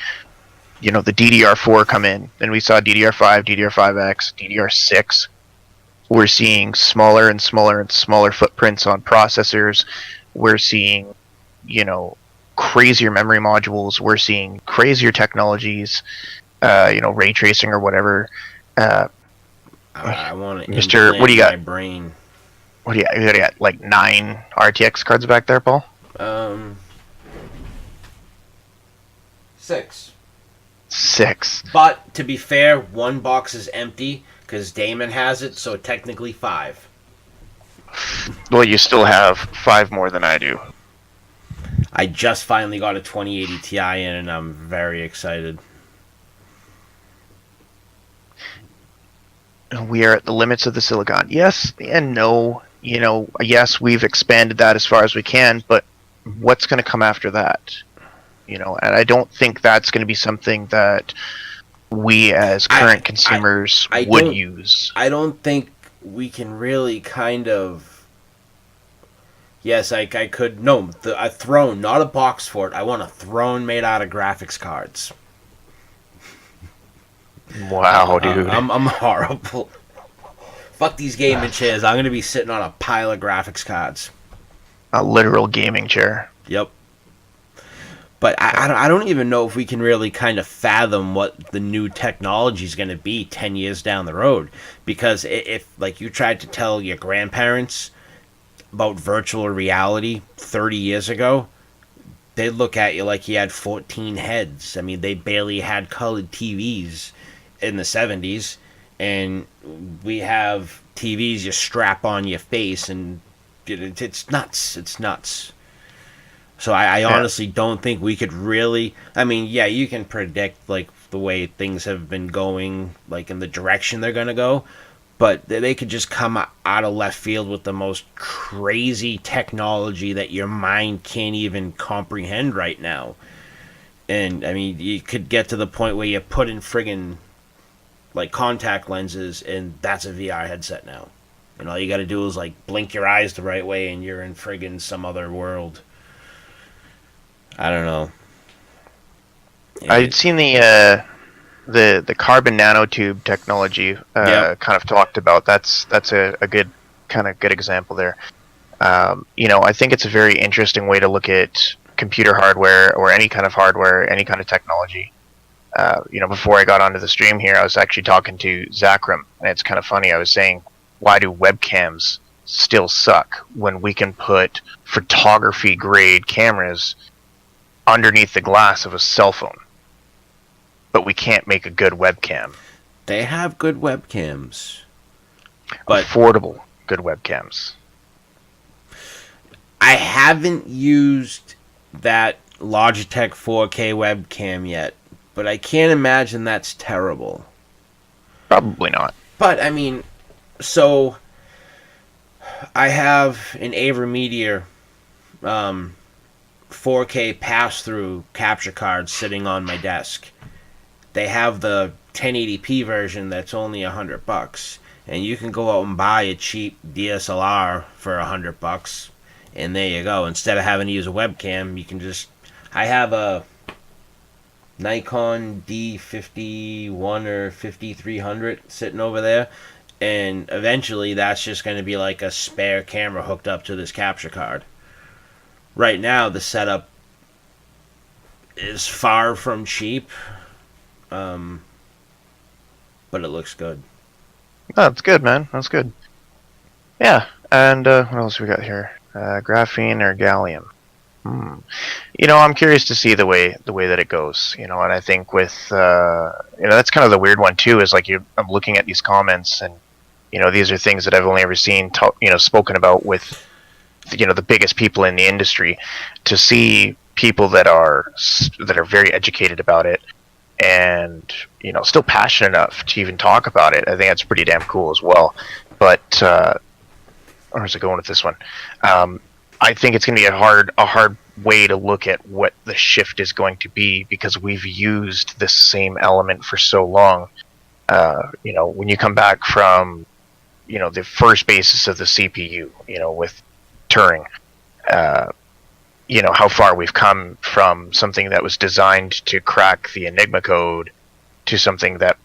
the DDR4 come in, then we saw DDR5, DDR5X, DDR6. We're seeing smaller and smaller and smaller footprints on processors. We're seeing, crazier memory modules. We're seeing crazier technologies, ray tracing or whatever. I want to Mr. What do you got? My brain. What do you got? Like 9 RTX cards back there, Paul? 6. 6. But to be fair, one box is empty because Damon has it, so technically 5. Well, you still have 5 more than I do. I just finally got a 2080 Ti in, and I'm very excited. We are at the limits of the silicon. Yes and no. Yes, we've expanded that as far as we can, but what's going to come after that? And I don't think that's going to be something that we as current consumers would use. I don't think we can really kind of... Yes, I could... No, a throne, not a box for it. I want a throne made out of graphics cards. Wow, dude. I'm horrible. Fuck these gaming chairs. I'm going to be sitting on a pile of graphics cards. A literal gaming chair. Yep. But I don't even know if we can really kind of fathom what the new technology is going to be 10 years down the road. Because if, like, you tried to tell your grandparents about virtual reality 30 years ago, they'd look at you like you had 14 heads. I mean, they barely had colored TVs in the 70s. And we have TVs you strap on your face, and it's nuts. It's nuts. So I honestly don't think we could really... I mean, yeah, you can predict, like, the way things have been going, like, in the direction they're going to go, but they could just come out of left field with the most crazy technology that your mind can't even comprehend right now. And, I mean, you could get to the point where you put in friggin', like, contact lenses, and that's a VR headset now. And all you gotta do is, like, blink your eyes the right way, and you're in friggin' some other world. I don't know. I'd seen the carbon nanotube technology kind of talked about. That's a good example there. I think it's a very interesting way to look at computer hardware or any kind of hardware, any kind of technology. Before I got onto the stream here, I was actually talking to Zakram, and it's kind of funny. I was saying, why do webcams still suck when we can put photography grade cameras underneath the glass of a cell phone, but we can't make a good webcam? They have good webcams, but affordable good webcams. I haven't used that Logitech 4K webcam yet, but I can't imagine that's terrible. Probably not. But I mean, so I have an AverMedia 4K pass-through capture card sitting on my desk. They have the 1080p version that's only $100, and you can go out and buy a cheap DSLR for $100, and there you go. Instead of having to use a webcam, you can just... I have a Nikon D51 or 5300 sitting over there, and eventually that's just going to be like a spare camera hooked up to this capture card. Right now, the setup is far from cheap. but it looks good. Oh, that's good, man. That's good. Yeah, and what else we got here? Graphene or gallium? I'm curious to see the way that it goes. And I think with that's kind of the weird one too. Is like I'm looking at these comments, and these are things that I've only ever seen spoken about with the biggest people in the industry. To see people that are very educated about it and still passionate enough to even talk about it, I think that's pretty damn cool as well. But where's it going with this one? I think it's going to be a hard way to look at what the shift is going to be, because we've used this same element for so long. When you come back from the first basis of the CPU, with Turing, how far we've come from something that was designed to crack the Enigma code to something that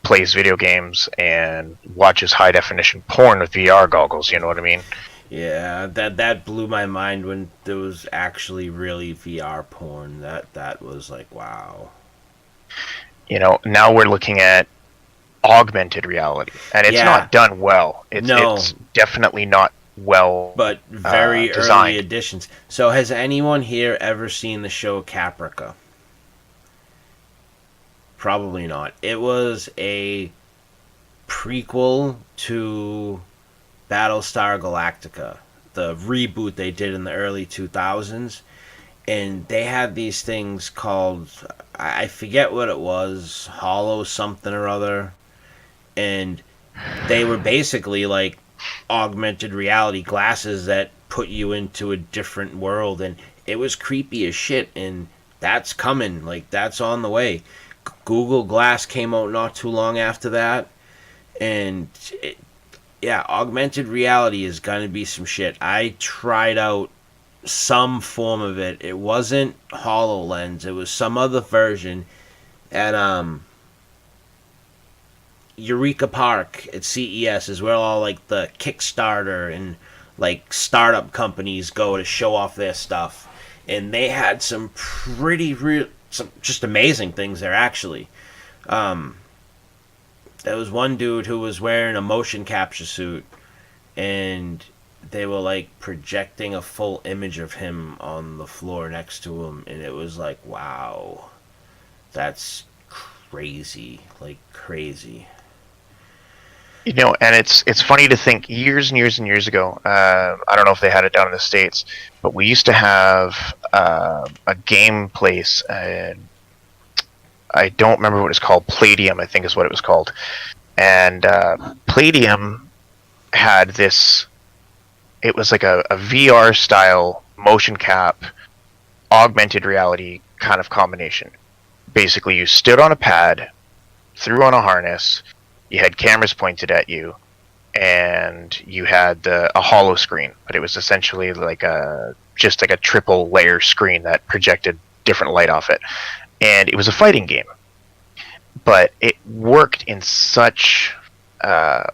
plays video games and watches high definition porn with VR goggles. You know what I mean? Yeah, that blew my mind when there was actually really VR porn. That was like, wow. Now we're looking at augmented reality, and it's not done well. It's definitely not well, but very designed. Early editions. So has anyone here ever seen the show Caprica? Probably not. It was a prequel to Battlestar Galactica, the reboot they did in the early 2000s, and they had these things called, I forget what it was, Hollow something or other, and they were basically like augmented reality glasses that put you into a different world, and it was creepy as shit, and that's coming, like that's on the way. Google Glass came out not too long after that, and augmented reality is gonna be some shit. I tried out some form of it. It wasn't HoloLens. It was some other version at Eureka Park at CES is where all like the Kickstarter and like startup companies go to show off their stuff, and they had some some just amazing things there actually. There was one dude who was wearing a motion capture suit, and they were like projecting a full image of him on the floor next to him, and it was like, wow, that's crazy, like crazy. And it's funny to think years and years and years ago. I don't know if they had it down in the States, but we used to have a game place, and I don't remember what it's called. Palladium, I think, is what it was called. And Palladium had this. It was like a VR style motion cap, augmented reality kind of combination. Basically, you stood on a pad, threw on a harness. You had cameras pointed at you, and you had a hollow screen, but it was essentially like just like a triple layer screen that projected different light off it, and it was a fighting game. But it worked in such a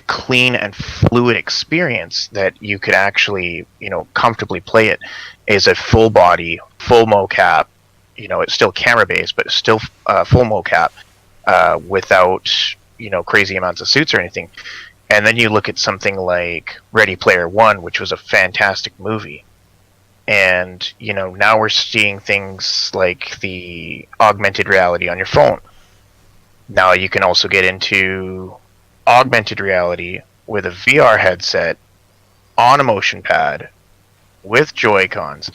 clean and fluid experience that you could actually comfortably play it as a full body, full mocap. It's still camera based, but it's still full mocap. Without crazy amounts of suits or anything. And then you look at something like Ready Player One, which was a fantastic movie, and now we're seeing things like the augmented reality on your phone. Now you can also get into augmented reality with a VR headset on a motion pad with Joy-Cons.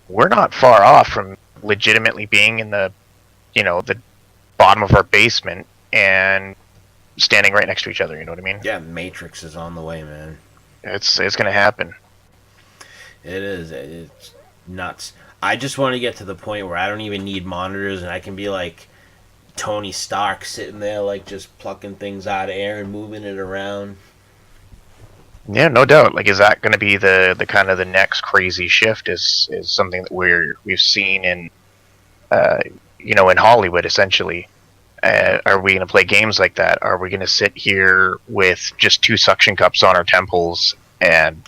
We're not far off from legitimately being in the bottom of our basement and standing right next to each other. You know what I mean? Yeah, Matrix is on the way, man. It's gonna happen. It is. It's nuts. I just want to get to the point where I don't even need monitors, and I can be like Tony Stark sitting there, like just plucking things out of air and moving it around. Yeah, no doubt. Like, is that going to be the kind of the next crazy shift? Is something that we've seen in in Hollywood essentially. Are we going to play games like that? Are we going to sit here with just two suction cups on our temples and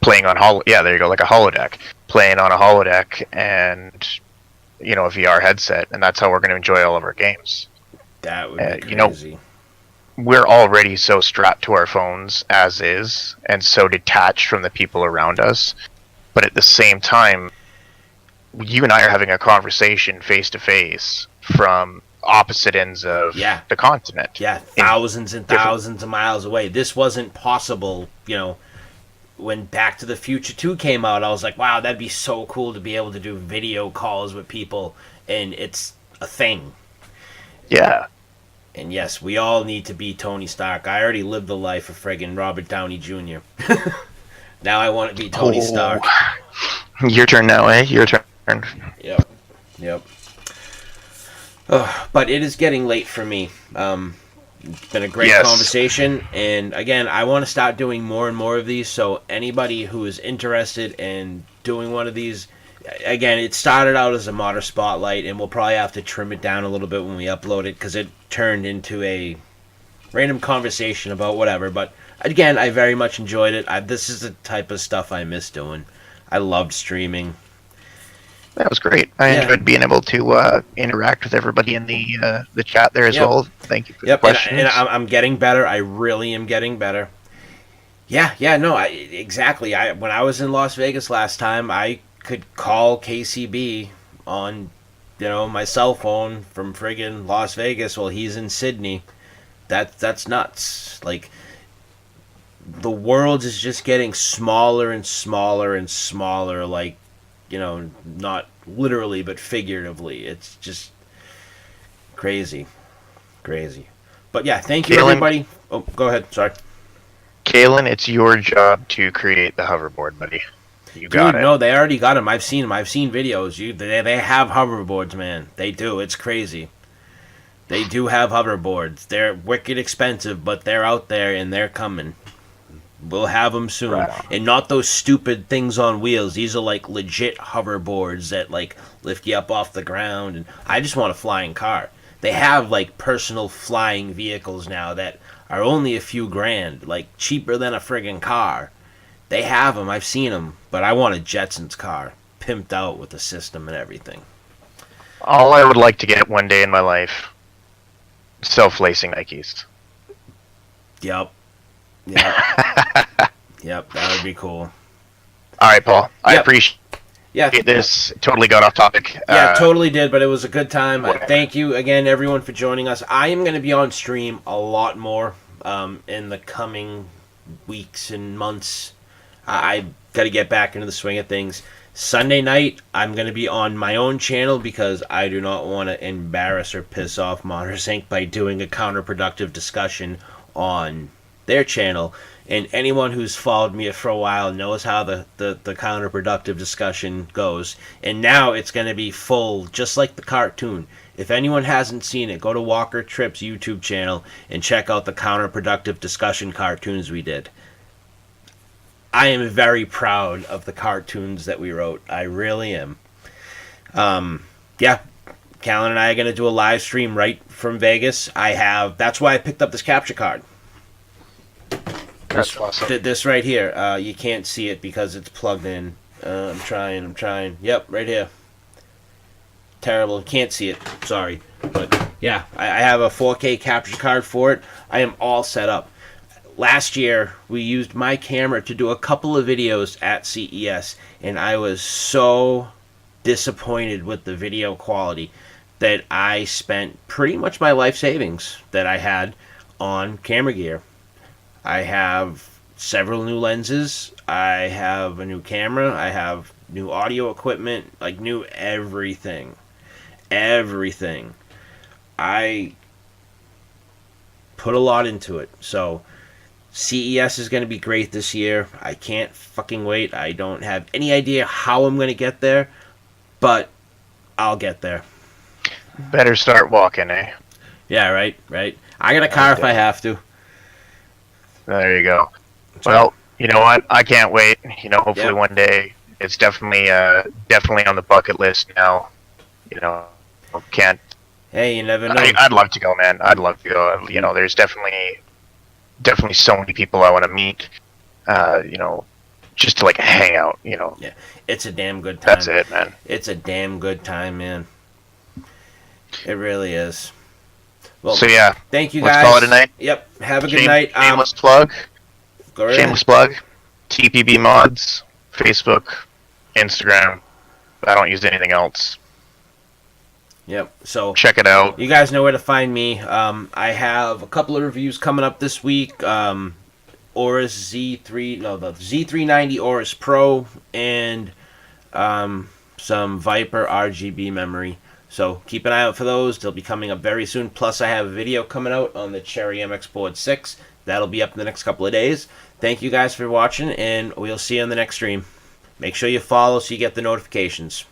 playing on there you go, like a holodeck, playing on a holodeck and a VR headset, and that's how we're going to enjoy all of our games. That would be You know, crazy. we're already so strapped to our phones as is, and so detached from the people around us. But at the same time, you and I are having a conversation face to face from opposite ends of Yeah. the continent. Yeah, In thousands and different. thousands of miles away. This wasn't possible, you know, when Back to the Future 2 came out. I was like, wow, that'd be so cool to be able to do video calls with people, and it's a thing. Yeah. And yes, we all need to be Tony Stark. I already lived the life of friggin' Robert Downey Jr. Now I want to be Tony Stark. Your turn now, eh? Your turn. Yep. Yep. But it is getting late for me. It's been a great conversation, and again, I want to start doing more and more of these. So anybody who is interested in doing one of these, again, it started out as a modder spotlight, and we'll probably have to trim it down a little bit when we upload it because it turned into a random conversation about whatever. But again, I very much enjoyed it. This is the type of stuff I miss doing. I loved streaming. That was great. I enjoyed being able to interact with everybody in the chat there as well. Thank you for the questions. And I'm getting better. I really am getting better. Yeah, no, exactly. When I was in Las Vegas last time, I could call KCB on, my cell phone from friggin' Las Vegas while he's in Sydney. That's nuts. Like, the world is just getting smaller and smaller and smaller, like, not literally but figuratively. It's just crazy. But yeah, thank you, everybody. Oh, go ahead. Sorry. Kalen, it's your job to create the hoverboard, buddy. You got it. No, they already got them. I've seen them. I've seen videos. They have hoverboards, man. They do. It's crazy. They do have hoverboards. They're wicked expensive, but they're out there and they're coming. We'll have them soon. Right. And not those stupid things on wheels. These are like legit hoverboards that like lift you up off the ground. And I just want a flying car. They have like personal flying vehicles now that are only a few grand, like cheaper than a friggin' car. They have them. I've seen them. But I want a Jetsons car, pimped out with the system and everything. All I would like to get one day in my life, self-lacing Nikes. Yep, that would be cool. All right, Paul. I appreciate this. Totally got off topic. Yeah, totally did, but it was a good time. Thank you again, everyone, for joining us. I am going to be on stream a lot more in the coming weeks and months. I got to get back into the swing of things. Sunday night, I'm going to be on my own channel because I do not want to embarrass or piss off Modders Inc. by doing a counterproductive discussion on their channel. And anyone who's followed me for a while knows how the counterproductive discussion goes. And now it's going to be full, just like the cartoon. If anyone hasn't seen it, go to Walker Tripp's YouTube channel and check out the counterproductive discussion cartoons we did. I am very proud of the cartoons that we wrote. I really am. Callan and I are going to do a live stream right from Vegas. That's why I picked up this capture card. That's awesome. This right here. You can't see it because it's plugged in. I'm trying. Yep, right here. Terrible. Can't see it. Sorry. But yeah, I have a 4K capture card for it. I am all set up. Last year, we used my camera to do a couple of videos at CES, and I was so disappointed with the video quality that I spent pretty much my life savings that I had on camera gear. I have several new lenses, I have a new camera, I have new audio equipment, like new everything. I put a lot into it, so CES is going to be great this year. I can't fucking wait. I don't have any idea how I'm going to get there, but I'll get there. Better start walking, eh? Yeah, right. I got a car if I have to. There you go. Well, you know what? I can't wait. Hopefully one day. It's definitely on the bucket list now. Can't. Hey, you never know. I'd love to go, man. I'd love to go. There's definitely so many people I want to meet, just to like hang out, Yeah, it's a damn good time. That's it, man. It's a damn good time, man. It really is. Well, So yeah, thank you let's guys. call it a night. Yep. Have a good night. Shameless plug. Go ahead. Shameless plug. Tpbmods, Facebook, Instagram. I don't use anything else. Yep. So check it out. You guys know where to find me. I have a couple of reviews coming up this week. Aorus Z3, no, the Z390 Aorus Pro, and some Viper RGB memory. So keep an eye out for those. They'll be coming up very soon. Plus, I have a video coming out on the Cherry MX Board 6. That'll be up in the next couple of days. Thank you guys for watching, and we'll see you on the next stream. Make sure you follow so you get the notifications.